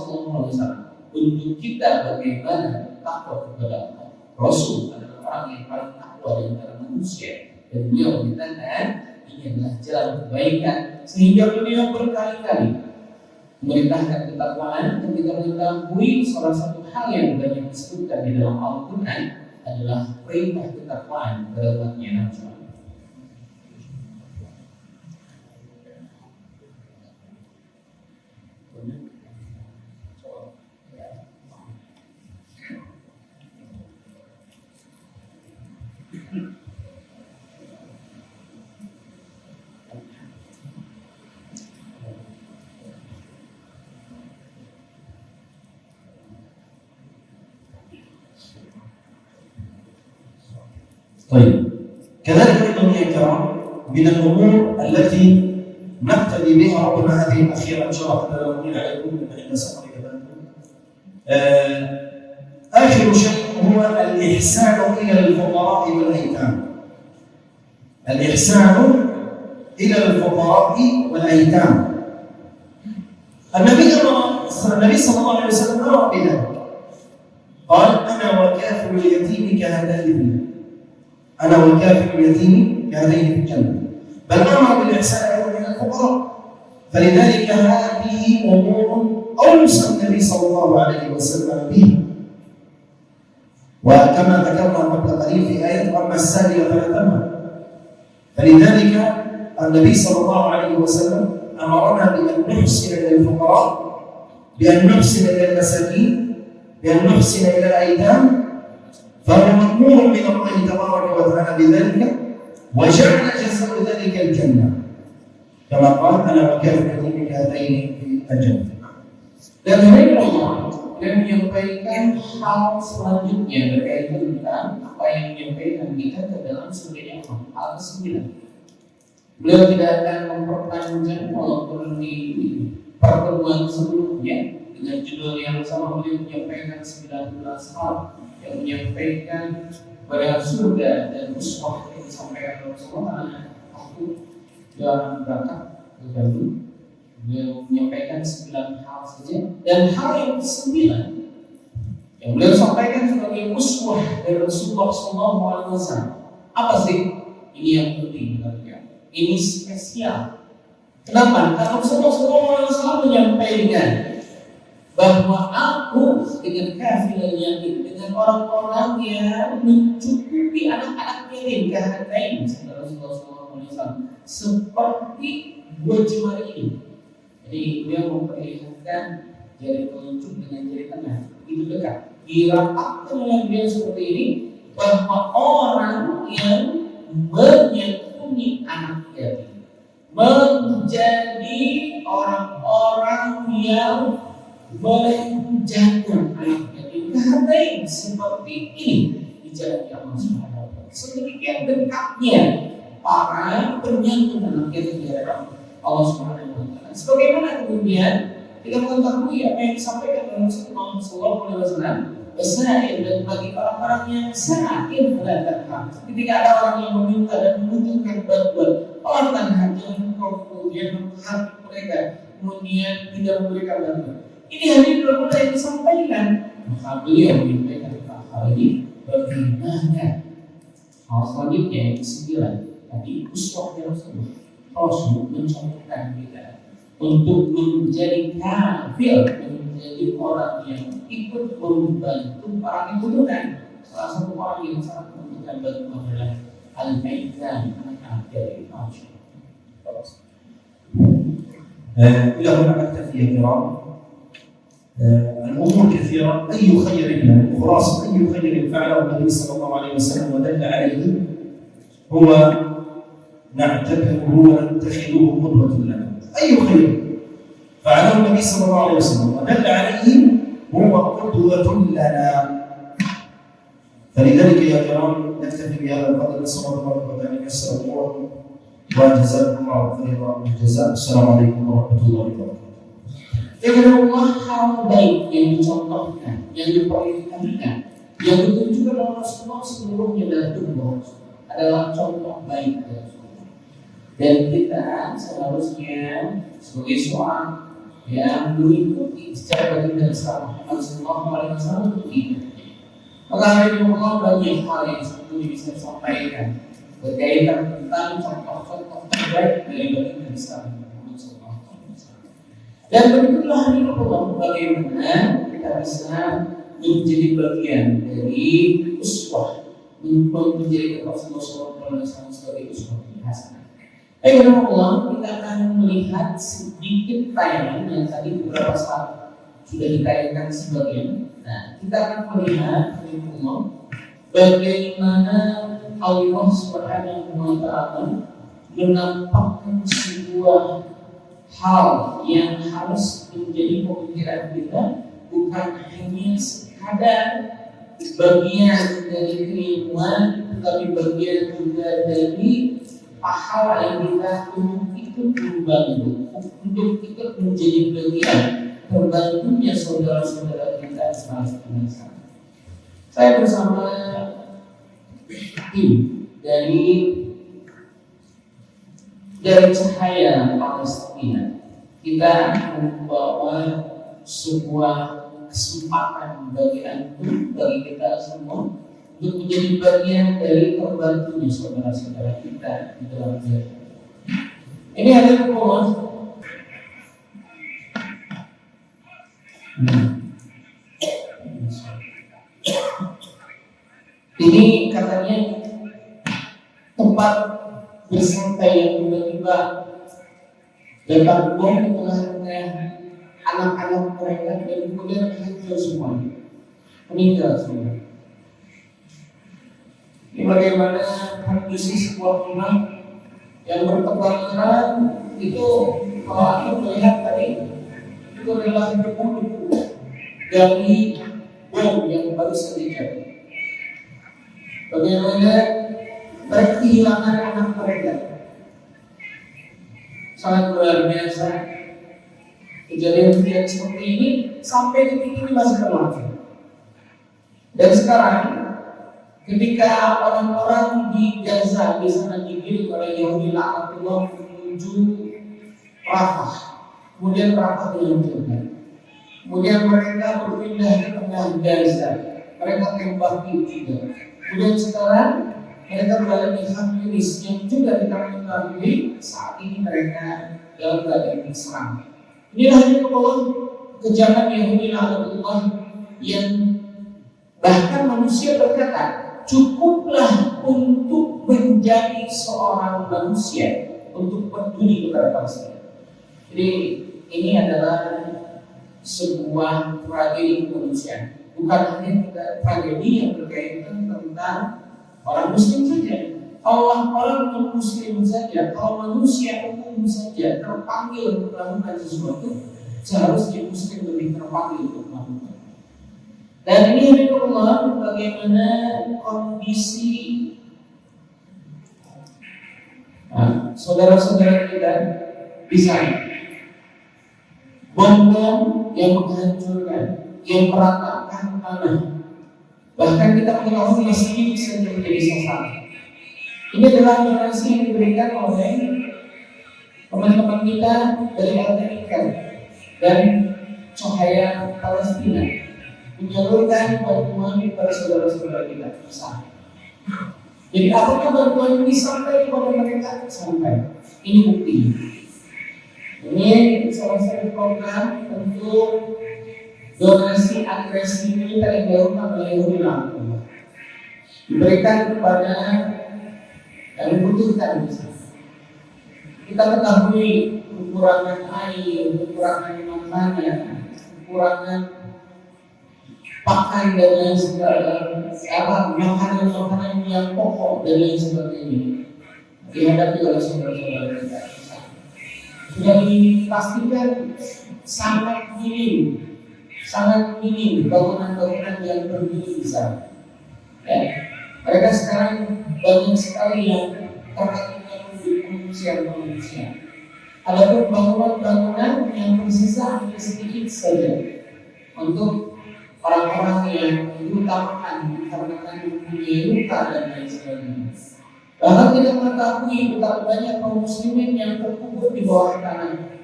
SAW untuk kita bagaimana takwa kepada Allah. Rasul adalah orang yang paling takwa di antara manusia, dan beliau menyatakan ini adalah jalan kebaikan, sehingga beliau berkali-kali memerintahkan ketakwaan. Dan kita mengetahui salah satu hal yang banyak disebutkan di dalam Al-Quran adalah perintah ketakwaan kepada umatnya Nabi. طيب، كذلك أيضا يا كرام من الأمور التي نقتدي بها ربما هذه الأخيرة إن شاء الله حتى لا نطيل عليكم عند سفر كذلك. آخر شيء هو الإحسان إلى الفقراء والأيتام. الإحسان إلى الفقراء والأيتام. النبي صلى الله عليه وسلم أمر بذلك، قال: أنا وكافل اليتيم كهاتين، أنا وكافل اليتيم كهذين في الجنة. بل أمر بالإحسان أيضا إلى الفقراء. فلذلك هذه أمور أوصى النبي صلى الله عليه وسلم به، وكما ذكرنا قبل قليل في آية: أما السائل فلا تنهر. فلذلك النبي صلى الله عليه وسلم أمرنا بأن نحسن إلى الفقراء، بأن نحسن إلى المساكين، بأن نحسن إلى الأيتام. فهو مأمور من الله تبارك وتعالى بذلك، وجعل جزاء ذلك الجنة، كما قال: أنا وكافل اليتيم كهاتين في الجنة. Dan hari Allah yang menyampaikan hal selanjutnya berkaitan tentang apa yang menyampaikan kita ke dalam surah Al ke-9. Beliau tidak akan memperpanjang walaupun di pertemuan sebelumnya dengan judul yang sama. Beliau menyampaikan 19 hal yang menyampaikan pada surga dan uswah yang disampaikan Rasulullah. Aku dalam berangkat ke beliau menyampaikan 9 hal saja, dan hal yang ke-9 yang beliau sampaikan sebagai uswah dari Rasulullah SAW. Apa sih? Ini yang penting berarti. Ini spesial. Kenapa? Karena Rasulullah SAW menyampaikan bahwa aku dengan kafil yatim, dengan orang-orang yang mencukupi anak-anak yatim, kahatain, Rasulullah SAW, seperti dua jemari ini. Jadi beliau memperlihatkan jari telunjuk dengan jari tengah itu dekat. Dirapatkan oleh beliau seperti ini, bahwa orang yang menyetuni anak yatim menjadi orang-orang yang menjaga anak yatim kahatain seperti ini di jalan Allah Subhanahu wa Ta'ala. Sedemikian dekatnya para penyantun anak yatim di hadapan Allah Subhanahu wa Ta'ala. Sebagaimana kemudian kita mengetahui apa yang disampaikan oleh Rasulullah SAW, Besair, dan bagi orang-orang yang sakit mengatakan ketika ada orang yang meminta dan membutuhkan bantuan, orang jangan kemudian menghati mereka, kemudian tidak memberikan bantuan. Ini hadirin bermula yang disampaikan. Maka beliau menyampaikan hal ini bagaimana. Hal selanjutnya yang ke-9 tadi uswah Rasulullah. Rasul mencontohkan kita untuk menjadi kafir, menjadi orang yang ikut membantu orang yang membutuhkan. Salah satu orang yang sangat membutuhkan bantuan adalah al-aitam, anak-anak dari manusia. إلى هنا نكتفي يا كرام. الأمور كثيرة. أي خير خلاصة أي خير فعله النبي صلى الله عليه وسلم ودل عليه هو نعتبره ونتخذه قدوة لنا. أي خير فعله النبي صلى الله عليه وسلم ودل عليه هو قدوة لنا. فلذلك يا كرام نكتفي بهذا القدر. نسأل الله تبارك وتعالى أن ييسر أموركم وجزاكم الله خيرا الجزاء. السلام عليكم ورحمة الله وبركاته. Allah hal baik yang dicontohkan, yang diperlihatkan, yang ditunjukkan oleh Rasulullah seluruhnya dalam tubuh adalah contoh baik dari Rasulullah. Dan kita seharusnya sebagai seorang yang mengikuti secara baginda Muhammad SAW untuk itu. Maka hari ini Allah banyak hal yang sebetulnya bisa disampaikan berkaitan tentang contoh-contoh terbaik dari baginda Muhammad SAW. Dan begitulah hari ini Allah bagaimana kita bisa menjadi bagian dari uswah, menjadi Rasulullah SAW sebagai uswah hasanah. Allah, kita akan melihat sedikit tayangan yang tadi beberapa saat sudah ditayangkan sebagian. Nah, kita akan melihat bagaimana Allah Subhanahu wa Ta'ala menampakkan sebuah hal yang harus menjadi pemikiran kita, bukan hanya sekadar bagian dari keilmuan, tetapi bagian juga dari pahala yang kita untuk ikut membantu, untuk ikut menjadi bagian terbantunya saudara-saudara kita di Palestina. Saya bersama tim dari Cahaya Palestina. Kita membawa sebuah kesempatan bagi antum, bagi kita semua, untuk menjadi bagian dari terbantunya saudara-saudara kita di dalam jalan. Ini adalah Allah. Ini katanya tempat bersantai yang tiba-tiba lebar bom di tengah-tengah anak-anak mereka dan kemudian hancur semua, meninggal semua. Ini bagaimana kondisi sebuah rumah yang berkebakaran itu, kalau aku melihat tadi itu adalah debu-debu dari bom yang baru saja jatuh. Bagaimana mereka kehilangan anak mereka, sangat luar biasa. Kejadian-kejadian seperti ini sampai detik ini masih berlangsung. Dan sekarang ketika orang-orang di Gaza di sana digiring oleh Yahudi laknatullah menuju Rafah, kemudian Rafah dihancurkan, kemudian mereka berpindah ke tengah Gaza, mereka tembaki juga, kemudian sekarang mereka berada di Khan Yunis yang juga kita mengetahui saat ini mereka dalam keadaan diserang. Inilah yang Allah kejaman Yahudi laknatullah yang bahkan manusia berkata, cukuplah untuk menjadi seorang manusia untuk peduli kepada bangsa. Jadi ini adalah sebuah tragedi kemanusiaan, bukan hanya tragedi yang berkaitan tentang orang Muslim saja. Orang non-Muslim saja, kalau manusia umum saja terpanggil untuk melakukan sesuatu, seharusnya Muslim lebih terpanggil untuk melakukan. Dan ini Allah bagaimana kondisi saudara-saudara kita di sana. Bom-bom yang menghancurkan, yang meratakan tanah. Bahkan kita mengetahui masjid bisa menjadi sasaran. Ini adalah donasi yang diberikan oleh teman-teman kita dari Amerika dan Cahaya Palestina, menyalurkan bantuan kepada saudara-saudara kita di sana. Jadi apakah bantuan ini sampai kepada mereka? Sampai. Ini bukti. Ini salah satu program untuk donasi agresi militer yang dilakukan oleh Yahudi laknatullah, diberikan kepada yang membutuhkan. Kita ketahui kekurangan air, kekurangan makanan, kekurangan pakan dan lain sebagainya, makanan yang pokok dan lain sebagainya dihadapi oleh saudara-saudara kita. Sudah dipastikan sangat minim bangunan-bangunan yang berdiri di sana. Ya. Mereka sekarang banyak sekali yang terkait dengan pengungsian. Adapun bangunan-bangunan yang tersisa hanya sedikit saja untuk orang-orang yang diutamakan dikarenakan mempunyai luka dan lain sebagainya. Bahkan kita mengetahui betapa banyak kaum muslimin yang terkubur di bawah tanah.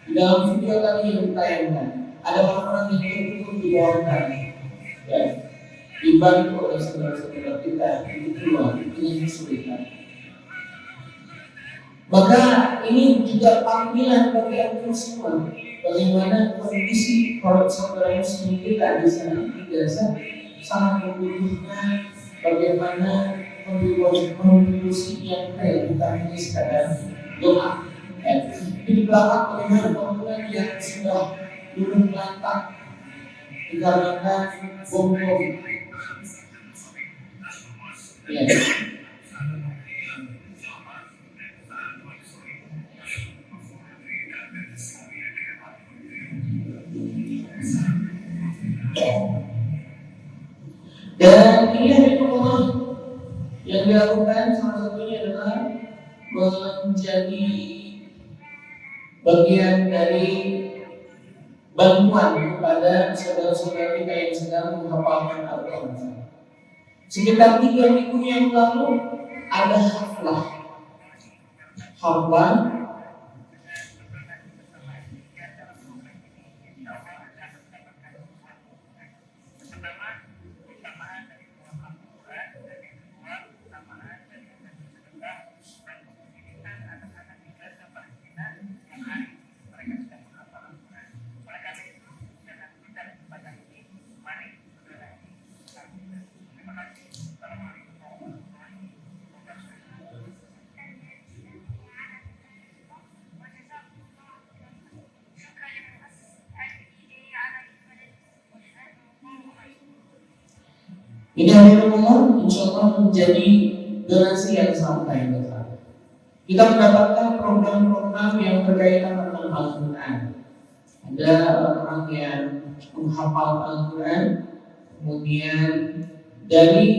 Di dalam video tadi yang ditayangkan, ada orang-orang yang terkubur di bawah tanah, ya, dibantu oleh saudara-saudara kita di keluar dengan kesulitan. Maka ini juga panggilan bagi kita semua, bagaimana kondisi saudara muslim kita di sana di Gaza sangat membutuhkan bagaimana kontribusi yang real, bukan hanya sekadar doa. Di belakang bagaimana bangunan yang sudah luluh lantak dikarenakan bom-bom. Ya. Dan ini hari Allah yang dilakukan salah satunya adalah menjadi bagian dari bantuan kepada saudara-saudara kita yang sedang menghafalkan Al-Quran. Sekitar 3 minggu yang lalu ada haflah ini hari Ramadan, insya Allah menjadi donasi yang sampai besar. Kita mendapatkan program-program yang berkaitan dengan Al-Quran. Ada orang yang menghafal Al-Quran, kemudian dari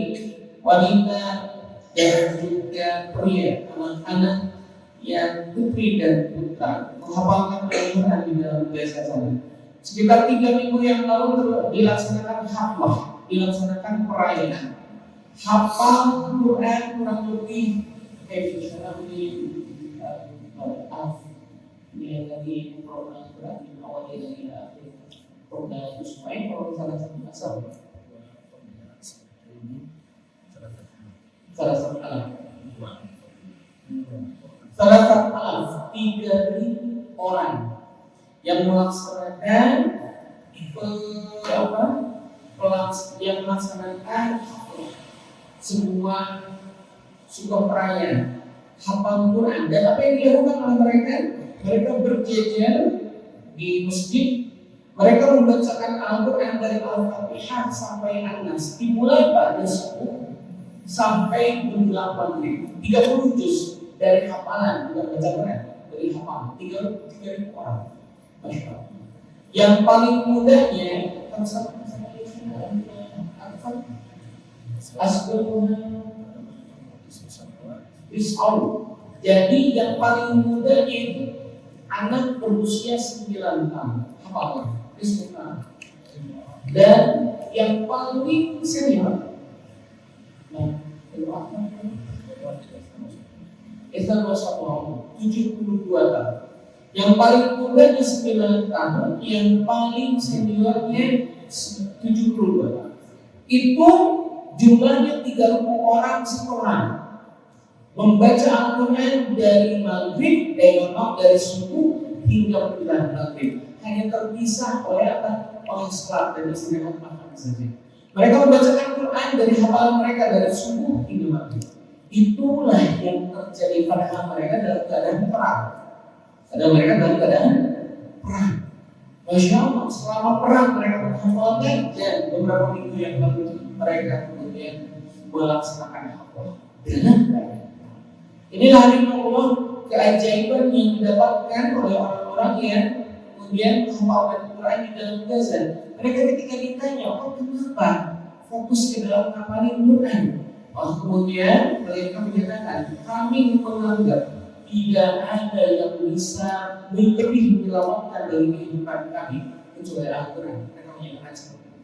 wanita dan juga pria, anak-anak yang putri dan putra menghafalkan Al-Quran di dalam desa sana. Sekitar 3 minggu yang lalu dilaksanakan haflah, dilaksanakan perayaan hafal Quran kurang lebih kayak misalnya ini lagi program Quran awal dari akhir program itu semuanya kalau salah satu asal salah satu alaf 3.000 orang yang melaksanakan yang melaksanakan semua perayaan hafal Quran. Dan apa yang dilakukan oleh mereka? Mereka berjejer di masjid. Mereka membacakan Al-Quran dari Al-Fatihah sampai An-Nas, dimulai pada subuh sampai menjelang 30 juz dari hafalan, bukan baca Quran, dari hafalan 3.000 orang. Yang paling mudahnya jadi yang paling muda itu anak berusia 9 tahun, hafal dan yang paling senior, itu 72 tahun. Yang paling mudanya 9 tahun, yang paling seniornya 72 tahun. Itu jumlahnya 30 orang sekolah membaca Al-Quran dari maghrib, dari subuh hingga menjelang maghrib. Hanya terpisah oleh apa? Oleh salat dan istirahat makan saja. Mereka membacakan Quran dari hafalan mereka dari subuh hingga maghrib. Itulah yang terjadi pada mereka dalam keadaan perang. Padahal mereka dalam keadaan perang. Masya Allah, selama perang mereka menghafalkan dan beberapa minggu yang lalu mereka kemudian melaksanakan hafal dalam keadaan. Inilah hari Allah, keajaiban yang didapatkan oleh orang-orang yang kemudian menghafalkan Quran di dalam Gaza. Mereka ketika ditanya, kenapa fokus ke dalam hafalin Quran? Kemudian mereka menyatakan, kami menganggap tidak ada yang bisa lebih menyelamatkan dari kehidupan kami kecuali Al-Quran. Mereka menyatakan seperti itu.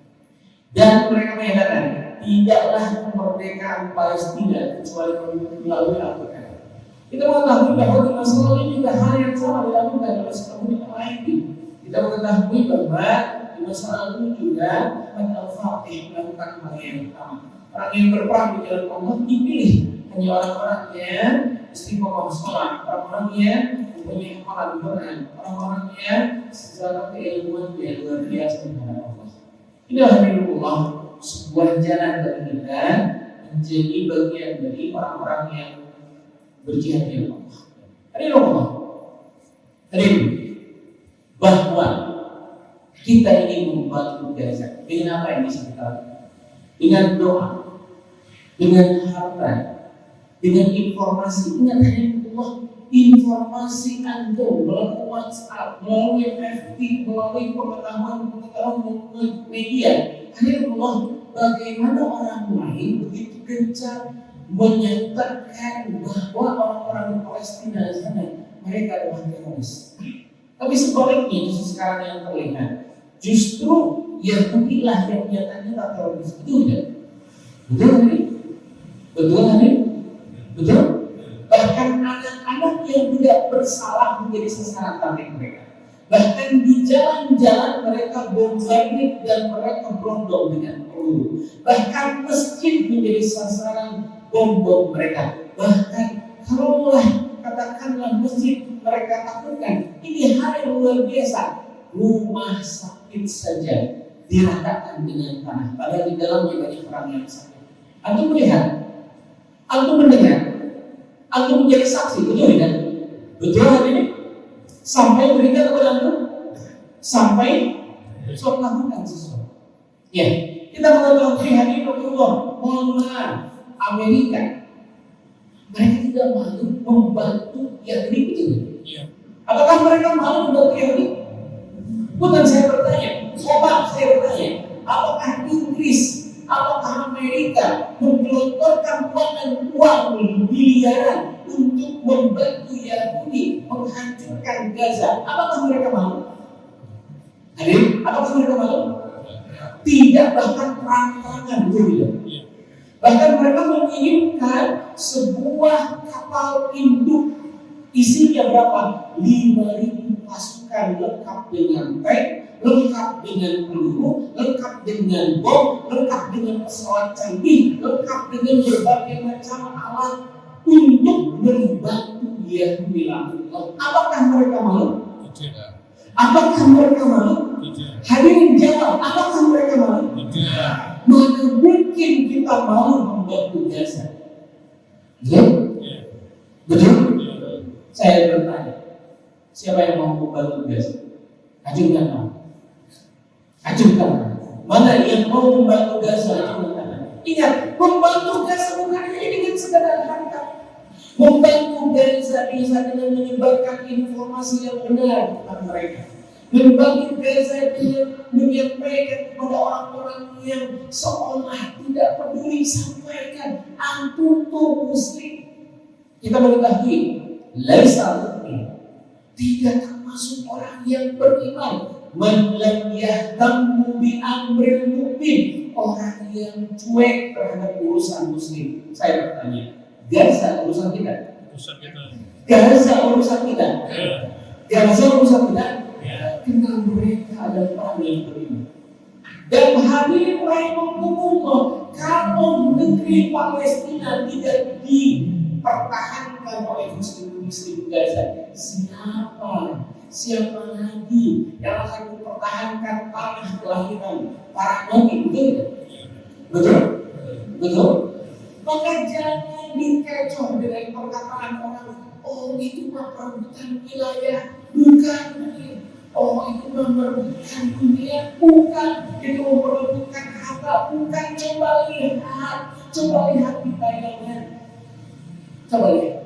Dan mereka menyatakan tidaklah kemerdekaan Palestina kecuali melalui Al-Quran. Kita mengetahui bahwa di masa lalu juga hal yang sama dilakukan oleh sekelompok lain. Kita mengetahui bahwa di masa lalu juga Al-Fatih melakukan hal yang sama. Orang yang berperang di jalan Allah dipilih hanya orang-orang yang istiqomah sholat, orang-orang yang mempunyai hafalan Quran, orang-orang yang secara keilmuan yang luar biasa kepada Allah. Inilah Allah, sebuah jalan bagi kita menjadi bagian dari orang-orang yang berjihad di Allah. Allah. Bahwa kita ini membantu Gaza dengan apa yang bisa kita lakukan? Dengan doa, dengan harta, dengan informasi. Ingat Allah, informasi antum melalui WhatsApp, melalui FB, melalui pengetahuan media. Allah, bagaimana orang lain begitu gencar menyatakan bahwa orang-orang Palestina sana mereka adalah teroris. Tapi sebaliknya justru sekarang yang terlihat, justru Yahudi lah yang nyata-nyata teroris. Betul tidak? Betul hari? Betul hari? Betul? Bahkan anak-anak yang tidak bersalah menjadi sasaran target mereka. Bahkan di jalan-jalan mereka bombardir dan mereka berondong dengan peluru. Bahkan masjid menjadi sasaran bom-bom mereka. Bahkan kalaulah katakanlah masjid mereka takutkan, ini hal yang luar biasa. Rumah sakit saja diratakan dengan tanah, padahal di dalamnya banyak orang yang sakit. Antum melihat, antum mendengar, antum menjadi saksi, betul tidak? Betul hari ini? Sampai berikan kepada antum, sampai suatu lakukan sesuatu. Ya, kita mengetahui hari ini Rasulullah, mohon maaf, Amerika, mereka tidak malu membantu Yahudi, betul? Apakah mereka malu membantu Yahudi? Bukan, saya bertanya. Saya bertanya, apakah Inggris, apakah Amerika menggelontorkan uang miliaran untuk membantu Yahudi menghancurkan Gaza? Apakah mereka malu? Hadir, apakah mereka malu? Tidak, bahkan perang-perangan begitu. Bahkan mereka menginginkan sebuah kapal induk, isinya berapa? 5.000 pasukan lengkap dengan tank, lengkap dengan peluru, lengkap dengan bom, lengkap dengan pesawat canggih, lengkap dengan berbagai macam alat untuk membantu Yahudi lakukan. Apakah mereka malu? Tidak. Apakah mereka malu? Tidak. Hadirin jawab, apakah mereka malu? Tidak. Mana mungkin kita malu membantu Gaza? Betul? Betul? Saya bertanya, siapa yang mau membantu Gaza? Ajukan nama. Ajukan nama. Mana yang mau membantu Gaza? Ajukan nama. Ingat, membantu Gaza bukan hanya dengan sekadar harta. Membantu Gaza bisa dengan menyebarkan informasi yang benar tentang mereka. Membantu Gaza dengan menyampaikan kepada orang-orang yang seolah tidak peduli, sampaikan antum tuh muslim. Kita mengetahui laisa mu'min, tidak termasuk orang yang beriman. Man lam yahtammu bi amril mu'min, orang yang cuek terhadap urusan muslim. Saya bertanya, Gaza urusan kita? Urusan kita. Gaza urusan kita? Gaza urusan kita? Karena mereka adalah orang yang beriman. Dan hadirin rahimakumullah, kalau negeri Palestina tidak dipertahankan oleh muslim Gaza, siapa lagi yang akan mempertahankan tanah kelahiran para nabi? Betul? Betul? Maka jangan dikecoh dengan perkataan orang, oh itu mah perebutan wilayah, bukan. Oh itu merebutkan dunia, bukan. Itu merebutkan harta, bukan. Coba lihat di bayangan. Coba lihat.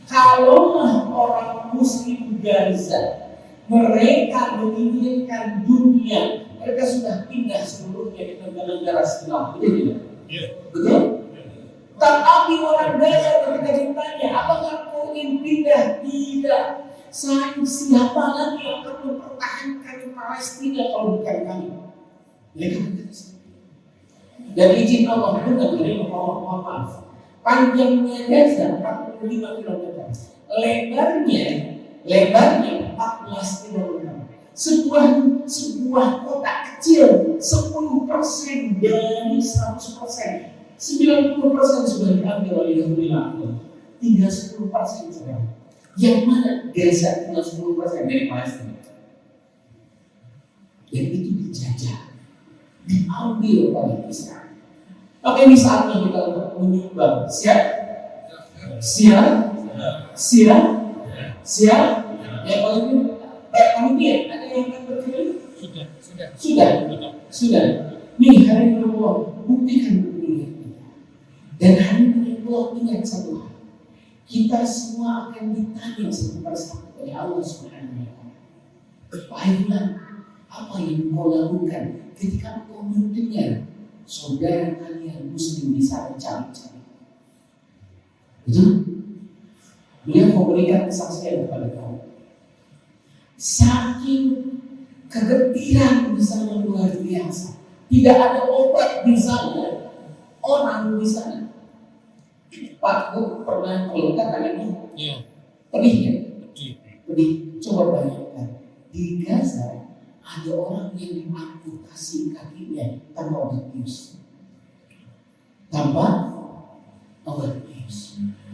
Kalau orang Muslim Gaza mereka menginginkan dunia, mereka sudah pindah seluruhnya ke negara-negara Islam, betul tidak? Betul? Tapi orang Gaza ketika ditanya, apakah kau ingin pindah, tidak. Siapa lagi yang akan mempertahankan Palestina kalau bukan kami? Mereka berkata. Dan izin Allah benar dari mohon maaf. Panjangnya Gaza 45 km, lebarnya 14 km. Sebuah kota kecil 10% dari 100%. 90% sudah diambil oleh Yahudi langsung. Tinggal 10% sekarang. Yang mana Gaza tinggal 10% dari Palestina. Dan itu dijajah, diambil oleh Israel. Oke, ini saatnya kita untuk menyumbang. Siap? Ya kalau itu panitia ada yang akan berkeliling? Sudah. Nih hari ini Allah buktikan kemuliaan kita. Dan hari ini Allah ingat satu hal. Kita semua akan ditanya satu persatu oleh Allah Subhanahu wa Ta'ala. Wahai fulan, apa yang kau lakukan ketika kau mendengar saudara kalian Muslim bisa mencari-cari? Betul? Beliau memberikan kesaksian kepada kamu. Saking kegembiraan di sana luar biasa. Tidak ada obat di sana. Orang di sana. Pak, gue pernah keluar kalian ini. Iya. Pedih ya? Pedih. Coba bayangkan. Di Gaza ada orang yang diamputasi kakinya tanpa obat bius.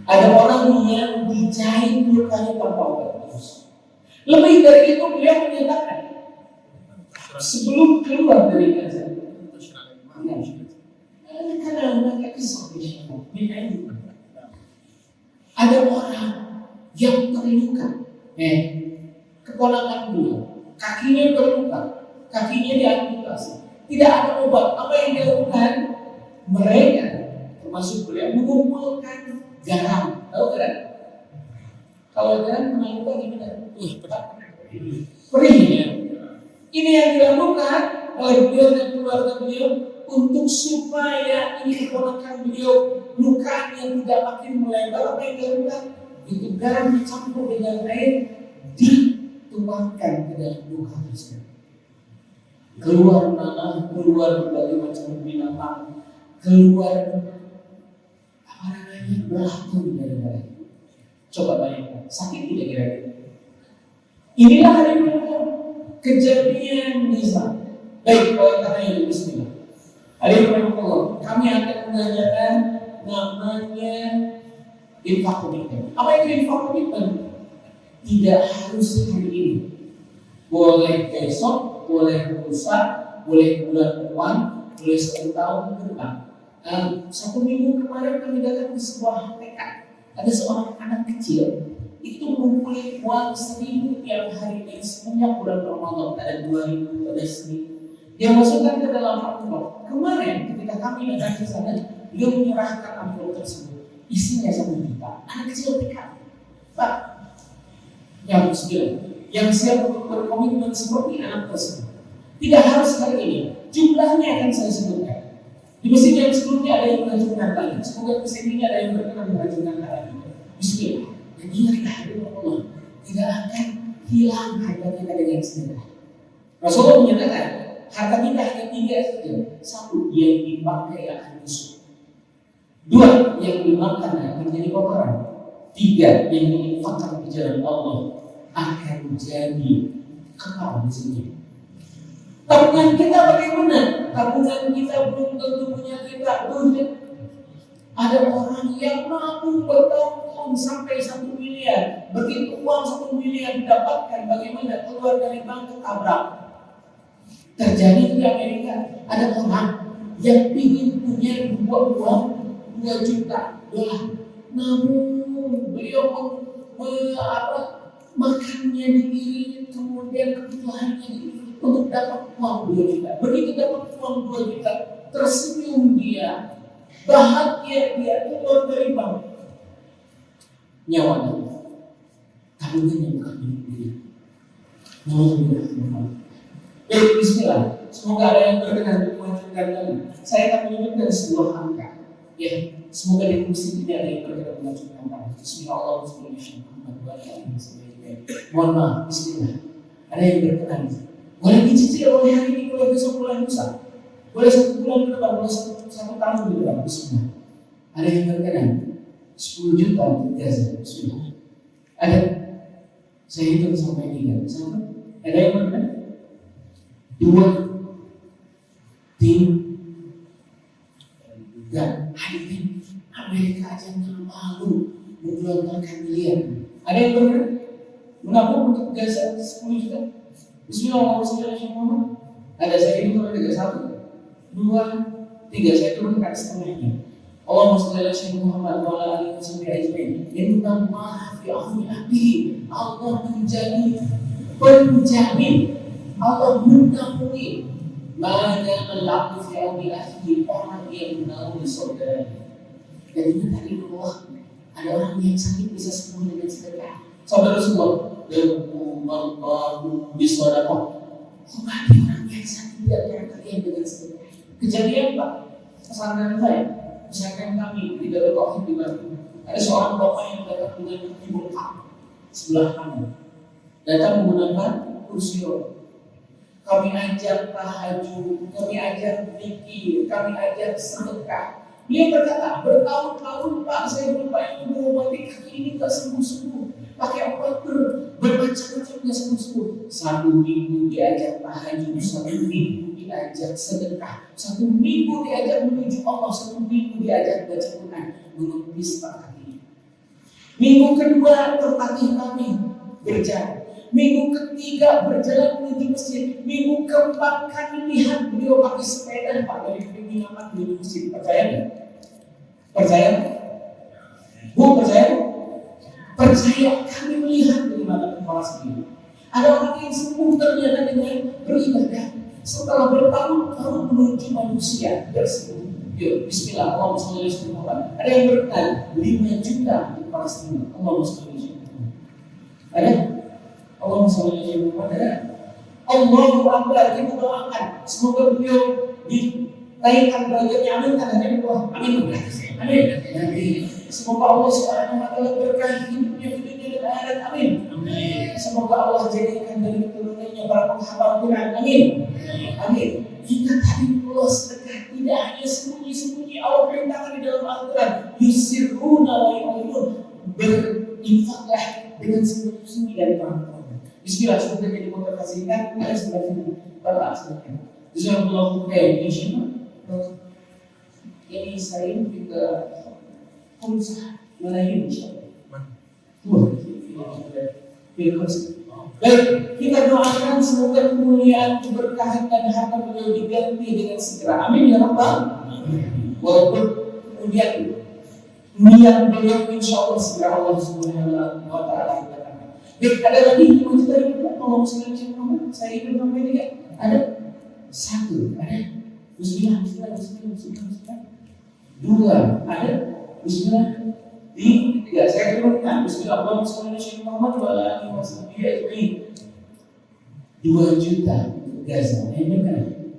Ada orang yang dijahit lukanya tanpa obat bius. Lebih dari itu beliau menyatakan sebelum keluar dari Gaza. Karena mereka kesal ada orang yang terluka. Keponakan beliau, kakinya terluka, kakinya diamputasi, tidak ada obat. Apa yang dilakukan? Mereka, termasuk beliau, mengumpulkan garam. Tahu kan? Kalau garam pernah luka gimana? Perih. Ini yang dilakukan oleh beliau dan keluarga beliau untuk supaya ini keponakan beliau lukanya tidak makin melebar. Apa yang dilakukan? Itu garam dicampur dengan air dituangkan ke dalam luka tersebut. Keluar nanah, keluar berbagai macam binatang, keluar belatung dari mereka. Coba bayangkan, sakit tidak kira-kira? Inilah hari ini kejadian Nisa. Baik, oleh karena itu bismillah. Hari ini kami akan mengajarkan namanya infak komitmen. Apa itu infak komitmen? Tidak harus hari ini, boleh besok, boleh lusa, boleh bulan depan, boleh 1 tahun ke depan. 1 minggu kemarin kami datang ke sebuah TK. Ada seorang anak kecil itu mengumpulkan uang 1.000 tiap hari dari semenjak bulan Ramadan. Ada 2.000, ada 1.000. Dia masukkan ke dalam amplop. Kemarin ketika kami datang ke sana, dia menyerahkan amplop tersebut. Isinya 1 juta. Anak kecil TK. Pak, yang siap untuk berkomitmen seperti anak tersebut. Tidak harus kali ini. Jumlahnya akan saya sebutkan. Di mesin yang sebelumnya ada yang mengajukan tadi. Semoga mesin ini ada yang berkenan mengajukan tadi. Bismillah. Dan ingatlah Allah, tidak akan hilang harta kita dengan sedekah. Rasulullah menyatakan harta kita hanya 3 saja. 1 yang dipakai akan busuk. 2 yang dimakan akan menjadi kotoran. 3 yang diinfakkan di jalan Allah akan jadi kekal di sini. Tabungan kita bagaimana? Tabungan kita belum tentu punya kita. Ada orang yang nabung bertahun-tahun sampai 1 miliar. Begitu uang 1 miliar didapatkan, bagaimana keluar dari bank ketabrak? Terjadi di Amerika. Ada orang yang ingin punya uang 2 juta dolar. Namun beliau makannya dikirim, kemudian kebutuhannya dikirim untuk dapat uang 2 juta. Begitu dapat uang 2 juta, tersenyum dia, bahagia dia, keluar dari bank. Nyawanya, tabungannya bukan milik dia. Baik, bismillah. Semoga ada yang berkenan untuk mengajukan kami. Saya akan menyebutkan sebuah angka. Ya, semoga di kursi ini ada yang bergerak melanjutkan tangan. Bismillahirrahmanirrahim. Mohon maaf, Bismillah. Ada yang berkenan. Boleh dicicil oleh hari ini, boleh besok, boleh lusa. Boleh 1 bulan ke depan, boleh 1 tahun ke depan. Bismillah. Ada yang berkenan. 10 juta untuk Gaza. Bismillah. Ada. Saya hitung sampai 3. Sampai. Ada yang berkenan? 2 tim dan hadirin Amerika aja nggak malu menggelontorkan miliar. Ada yang berkenan? Menabung untuk Gaza 10 juta. Bismillahirrahmanirrahim. Ada saya hitung sampai 3. 1, 2, 3. Saya turunkan setengahnya. Allahumma shalli ala sayyidina Muhammad wa ala alihi washabihi ajmain. Inna Allah fi auni abdihi. Allah menjadi penjamin. Allah menaungi. Maka melaku fi auni abdihi, orang yang menaungi saudara. Dan ini tadi Allah, ada orang yang sakit bisa sembuh dengan sedekah. Saudara semua, Allahu bisadaqah. Obati orang yang sakit di antara kalian dengan sedekah. Kejadian Pak, pesantren saya, pesantren kami di Darul Tauhid di Bandung. Ada seorang bapak yang datang dengan kaki bengkak sebelah kanan, datang menggunakan kursi roda. Kami ajak tahajud, kami ajak zikir, kami ajak sedekah. Dia berkata, bertahun-tahun Pak, saya lupa yang mengobati kaki ini tak sembuh-sembuh. Pakai obat bermacam-macam nggak sembuh-sembuh. 1 minggu diajak tahajud, 1 minggu diajak sedekah, 1 minggu diajak menuju Allah, 1 minggu diajak baca Quran, menepis Pak kaki. Minggu kedua tertatih kami berjalan. Minggu ketiga berjalan menuju masjid. Minggu keempat kami lihat beliau pakai sepeda Pak dari penginapan menuju masjid. Percaya nggak? Percaya? Bu percaya? Percaya, kami melihat dari mata kepala sendiri. Ada orang yang sembuh ternyata dengan beribadah. Setelah bertahun-tahun menuju manusia tersebut. Yuk, Bismillah, Allahumma sholli ala Muhammad. Ada yang berkenan 5 juta di Palestina. Allahumma sholli ala Muhammad. Ada? Allahumma sholli ala Muhammad. Ada? Allahu Akbar, kita doakan semoga beliau dinaikkan derajatnya. Amin. Amin. Amin. Semoga Allah Subhanahu wa taala berkahi hidupnya di dunia dan akhirat. Amin. Semoga Allah jadikan dari keturunannya para penghafal Quran. Amin. Amin. Kita tadi Allah sedekah tidak hanya sembunyi-sembunyi. Allah perintahkan di dalam Al-Quran, yusirruna wa yu'linun, berinfaklah dengan sembunyi-sembunyi dari orang-orang. Bismillah, semoga jadi motivasikan. Ada sebelah sini. Bapak silakan. Jazakallahu khairan. Ini saya juga pengusaha melayu insyaallah. Baik, kita doakan semoga kemuliaan, keberkahan dan harta beliau diganti dengan segera. Amin ya Rabbal. Walaupun kemudian niat beliau insyaallah segera Allah Subhanahu wa taala katakan. Baik, ada lagi yang mau kita ngomong Muhammad. Saya ingin sampai 3. Ada 1, ada. Bismillah. 2, ada. Bismillah. 3, saya turunkan. Bismillah. Allahumma sholli ala Muhammad wa ala alihi wasallam. 2 juta untuk Gaza. Ini kan?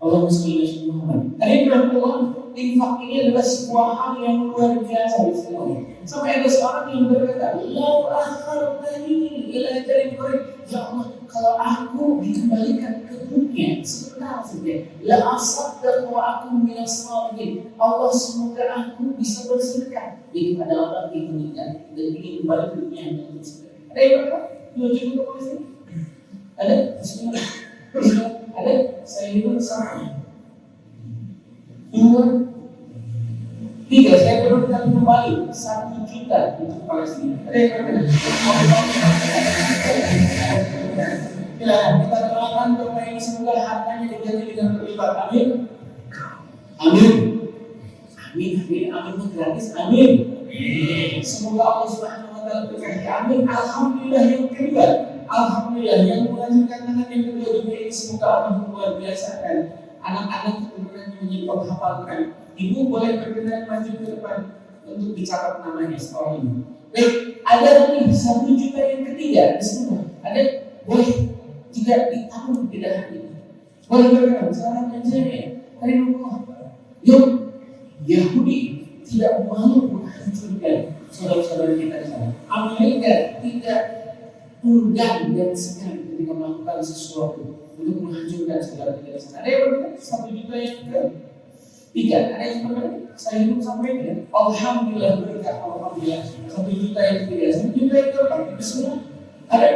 Allahumma sholli ala Muhammad. Tadi Allah, infak ini adalah sebuah hal yang luar biasa di sini. Sampai ada seorang yang berkata, "Lau akhartani ila ajalin qarib." Ya Allah, kalau aku dikembalikan ke dunia sebentar saja, la asaddaq wa aku minas shalihin. Allah, semoga aku bisa bersedekah. Jadi pada orang yang meninggal dan ingin kembali ke dunia yang bersedekah. Ada yang berkata, 2 juta untuk polisi? Ada? Bismillah. Ada? Saya hitung sama. 2, 3, saya turunkan kembali 1 juta untuk Palestina. Ada yang berkata? Kita doakan doa ini semoga hartanya diganti dengan berlipat. Amin. Amin. Amin. Amin. Amin. Gratis. Amin. Semoga Allah Subhanahu wa taala berkahi. Amin. Alhamdulillah yang kedua. Alhamdulillah yang melanjutkan tangan yang kedua juga ini semoga Allah luar biasa dan anak-anak keturunannya menjadi penghafal Quran. Ibu boleh berkenan maju ke depan untuk dicatat namanya sekolah ini. Baik, ada lagi 1 juta yang ketiga di semua. Ada boleh juga ditabung di dalam ini. Boleh berkenan. Salam dan saya. Hari Allah. Yuk, Yahudi tidak mau menghancurkan saudara-saudara kita di sana. Amerika tidak enggan dan segan ketika melakukan sesuatu untuk menghancurkan saudara kita di sana. Ada yang berbeda 1 juta yang ketiga, ada yang berbeda. Saya hidup sampai ini. Alhamdulillah berkat alhamdulillah 1 juta yang ketiga, 1 juta yang keempat. Bismillah. Ada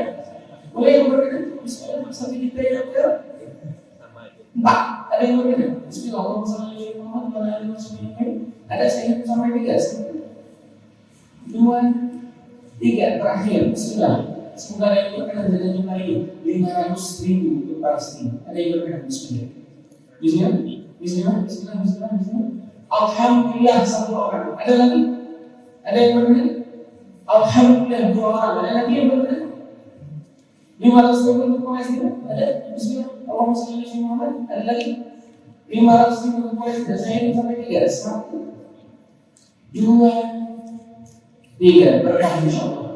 boleh yang berbeda? Bismillah. 1 juta yang keempat. Ada yang berbeda? Bismillah. Allahumma shalli ala Muhammad wa ala alihi wasallam. Ada saya hidup sampai 3. 2, 3 terakhir. Bismillah. Semoga ada yang berkenan dengan jumlah ini 500.000 itu pasti. Ada yang berkenan. Bismillah. Bismillah. Bismillah. Bismillah. Bismillah. Bismillah. Alhamdulillah 1 orang. Ada lagi? Ada yang berkenan? Alhamdulillah 2 orang. Ada lagi yang berkenan? 500.000 untuk Palestina? Ada? Bismillah. Allahumma shalli ala Muhammad. Ada lagi? 500.000 untuk Palestina. Saya ini sampai 3. 1, 2, 3. Berkah insyaallah.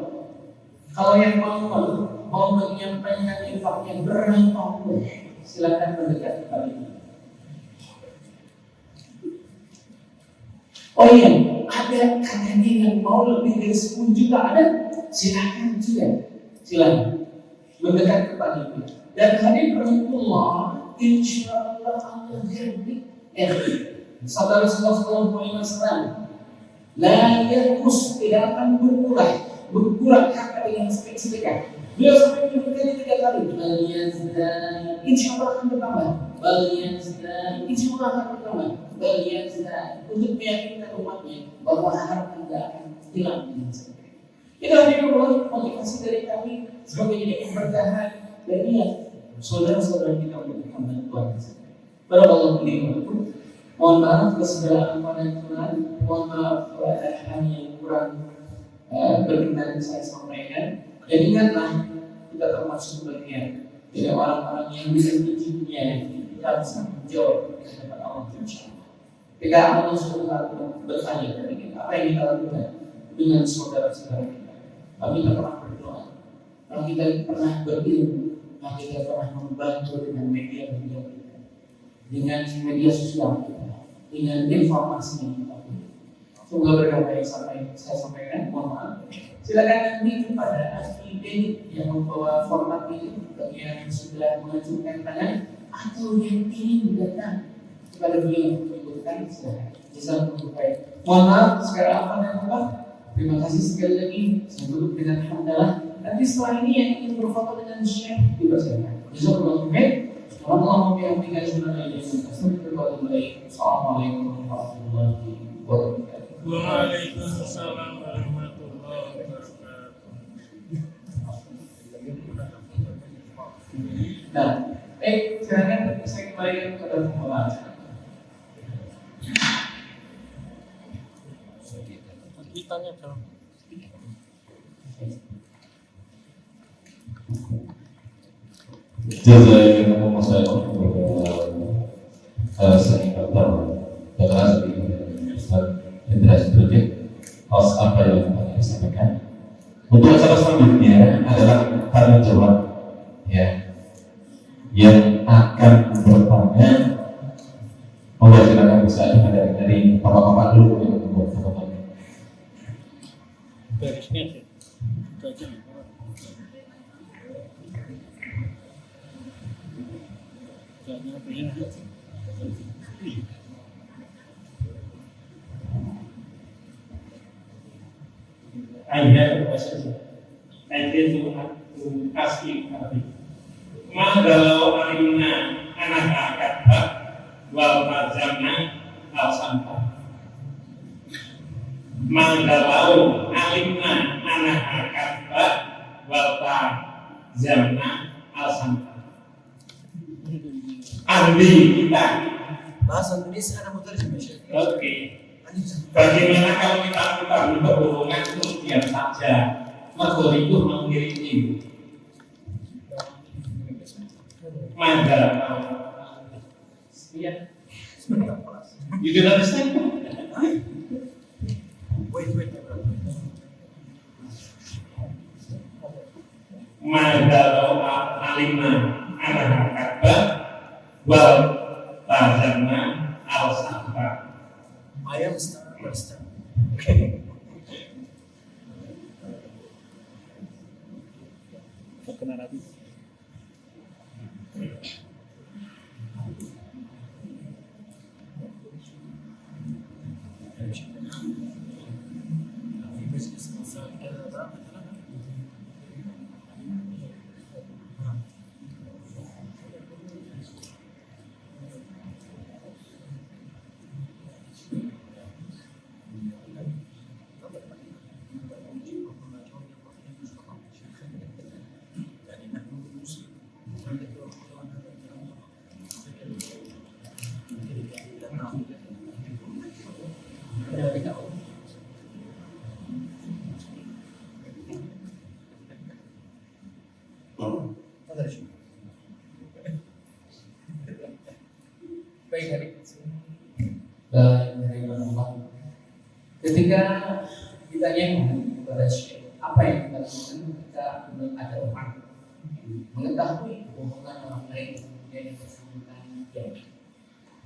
Kalau yang mau menyampaikan infaknya berapa pun, silakan mendekat kepada ini. Oh iya, ada katanya yang mau lebih dari 10 juta ada, silakan juga, silakan mendekat kepada ini. Dan hadir rahmatullah, insya Allah ganti. Saudara Sallallahu Alaihi Wasallam, la yanqus, tidak akan berkurang harta dengan sedekah. Beliau sampai menyebutkannya 3 kali. Balian insya Allah akan bertambah. Balian insya Allah akan bertambah. Balian untuk meyakinkan umatnya bahwa harta tidak akan hilang dengan sedekah. Itu adalah motivasi dari kami sebagai jadi keberkahan dan niat saudara-saudara kita untuk membantu sedekah. Barakallahu fiikum. Mohon maaf kesalahan pada Tuhan. Mohon maaf kalau hal yang kurang berkenan saya sampaikan. Dan ingatlah, kita termasuk bagian dari orang-orang yang bisa menjadinya kita bisa menjawab di hadapan Allah Insyaallah. Ketika Allah SWT bertanya kepada kita, apa yang kita lakukan dengan saudara-saudara kita? Apakah kita pernah berdoa? Apakah kita pernah berilmu? Apakah kita pernah membantu dengan media kita, dengan media sosial kita, dengan informasi yang kita punya? Semoga berkata yang saya sampaikan, mohon maaf. Silakan nanti kepada ahli teknik yang membawa format ini, bagi yang sudah mengajukan tangan atau yang ingin datang kepada beliau untuk menyebutkan, silakan. Jazakumullah khair. Mohon maaf sekarang apa dan apa. Terima kasih sekali lagi. Saya tutup dengan hamdalah. Nanti setelah ini yang ingin berfoto dengan Syekh dipersilakan. Jazakumullah khair. Assalamualaikum warahmatullahi wabarakatuh. Waalaikumsalam warahmatullahi wabarakatuh. Nah, silakan saya kembalikan kepada pembahasan. Ditanya dong. Jazakumullah khairan. Saya terima atas apa yang telah disampaikan. Untuk acara selanjutnya adalah tanya jawab, ya, yang akan bertanya. Monggo silakan bisa dari bapak-bapak dulu yang membuat foto. Beresnya sih. I have a question. I did to ask you something. Magalau alimna anak akad wal mazamna al santa. Magalau alimna anak akad wal mazamna al santa. Ahli kita. Bahasa Indonesia ada motor Syekh. Oke. Bagaimana kalau kita mengetahui kebohongan itu diam saja? Mergo itu mengiringi. Mangga. Iya. You don't understand? Wait. Mangga alimna anak akbar wal tazamna al-sahba. I understand. Ketika ditanyakan kepada Syekh, apa yang kita lakukan ketika ada orang mengetahui kebohongan orang lain kemudian dipersangkakan dia?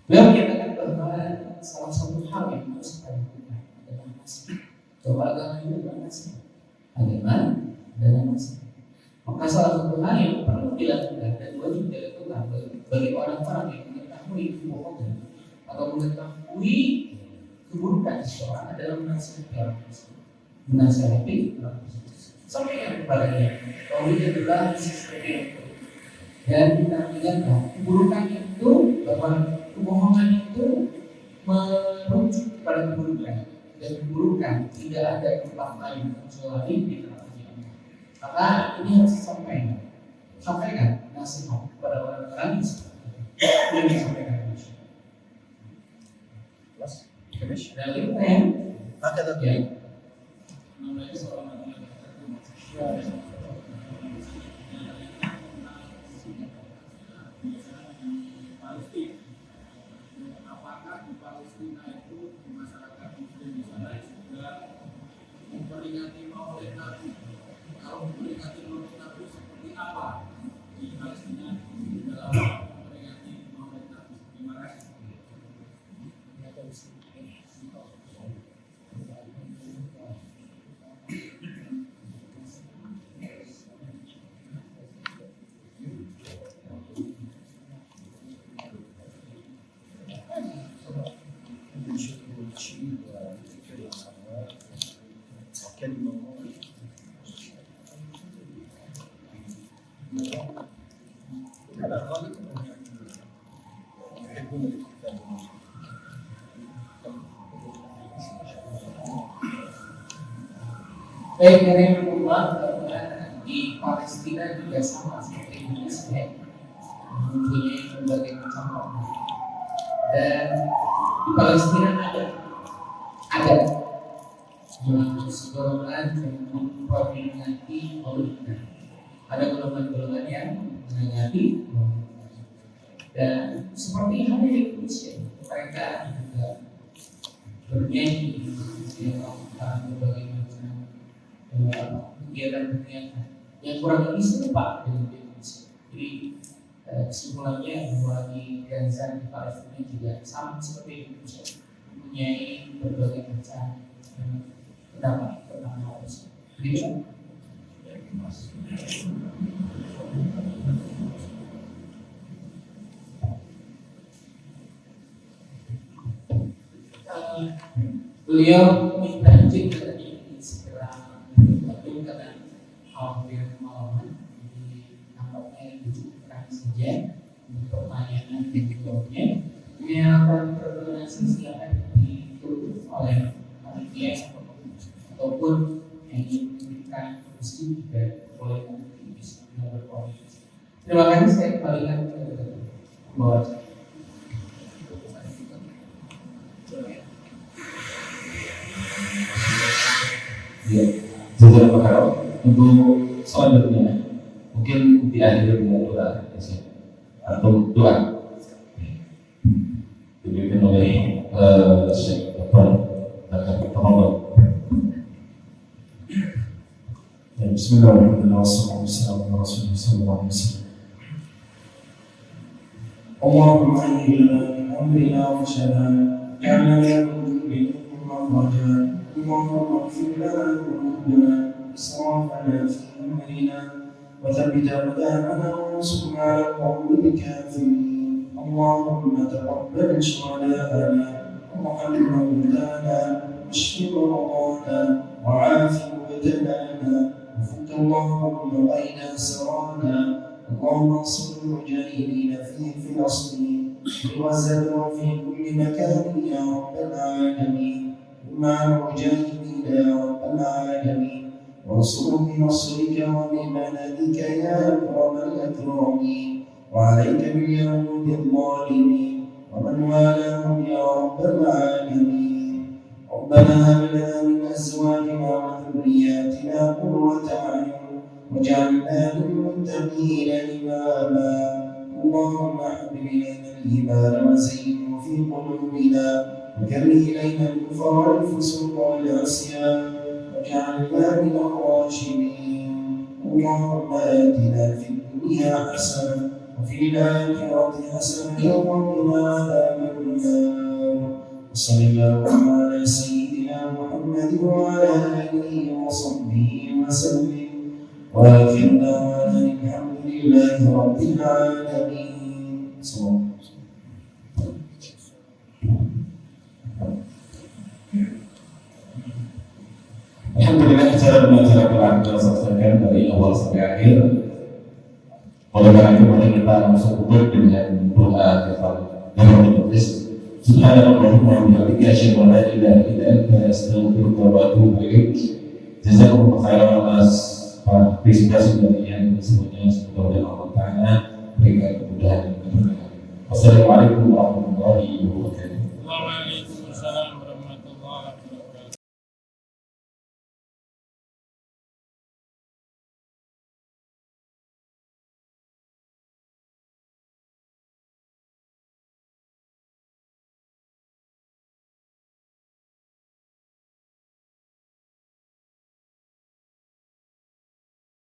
Beliau menyatakan bahwa salah satu hal yang harus kita lakukan adalah nasihat. Bahwa agama itu adalah nasihat. Agama adalah nasihat. Maka salah satu hal yang perlu dilakukan dan wajib dilakukan bagi orang-orang yang mengetahui kebohongan atau mengetahui keburukan seseorang adalah menasihati orang tersebut. Menasihati orang tersebut. Sampaikan kepadanya bahwa itu adalah sesuatu yang buruk. Dan kita ingatkan keburukan itu, bahwa kebohongan itu merujuk kepada keburukan, dan keburukan tidak ada tempat lain kecuali di neraka jahanam. Maka ini harus sampaikan nasihat kepada orang-orang yang disampaikan. Dan kita yang هكذا apakah di Palestina itu masyarakat muslim di sana juga memperingati Maulid Nabi? Kalau memperingati Maulid Nabi seperti apa di Palestina dalam memperingati Maulid Nabi? Terima kasih. Baik dari Allah di Palestina juga sama seperti Indonesia, mempunyai berbagai macam orang. Dan di Palestina ada golongan yang memperingati Maulid Nabi. Ada golongan-golongan yang memperingati Maulid Nabi. Dan seperti halnya di Indonesia, mereka juga bernyanyi melakukan berbagai macam kegiatan-kegiatan yang kurang lebih serupa dengan Indonesia. Jadi kesimpulannya bahwa di Gaza, di Palestina juga sama seperti Indonesia, mempunyai berbagai macam pendapat tentang hal tersebut. Begitu. Beliau minta izin katanya segera bergabung karena hampir malaman, jadi nampaknya dicukupkan saja untuk pertanyaan dan jawabnya. Yang akan berdonasi silakan ditutup oleh panitia ataupun yang ingin memberikan kursi juga boleh nanti bisa berkoordinasi. Terima kasih, saya kembalikan ke bawah. Ya, jazakallahu khairan. Untuk selanjutnya mungkin diakhiri dengan doa atau doa dipimpin oleh Syekh Abdul. Bismillahirrahmanirrahim. Wassalatu wassalamu ala Rasulillah sallallahu alaihi wasallam. Allahumma hayyi lana min amrina rashada, ja'alna min makhraja. اللهم اغفر لنا ذنوبنا إسرافنا في أمرنا وثبت أقدامنا وانصرنا على القوم الكافرين. اللهم تقبل شهداءنا وارحم موتانا واشف مرضانا وعاف مبتلانا وفك اللهم بين أسرانا. اللهم انصر المجاهدين في فلسطين وغزة وفي كل مكان يا رب العالمين، مع المجاهدين يا رب العالمين، وانصرهم بنصرك وبمددك يا أكرم الأكرمين، وعليك باليهود الظالمين ومن والاهم يا رب العالمين. ربنا هب لنا من أزواجنا وذرياتنا قرة أعين واجعلنا للمتقين إماما. اللهم حبب إلينا الإيمان وزينه في في قلوبنا وكره إلينا الكفر والفسوق والعصيان واجعلنا من الراشدين. اللهم آتنا في الدنيا حسنة وفي الآخرة حسنة وقنا عذاب النار. وصلى الله على سيدنا محمد وعلى آله وصحبه وسلم وآخر دعوانا الحمد لله رب العالمين. صلى الله عليه وسلم. Alhamdulillah cara telah kita selesaikan dari awal sampai akhir. Oleh karena itu mari kita langsung tutup dengan doa yang menulis Subhanallahumma wa bihamdika asyhadu an la ilaha illa anta astaghfiruka wa atubu ilaik. Jazakumullah khairan atas partisipasi dari yang semuanya. Semoga Allah Taala berikan kemudahan dan keberkahan. Wassalamualaikum warahmatullahi wabarakatuh.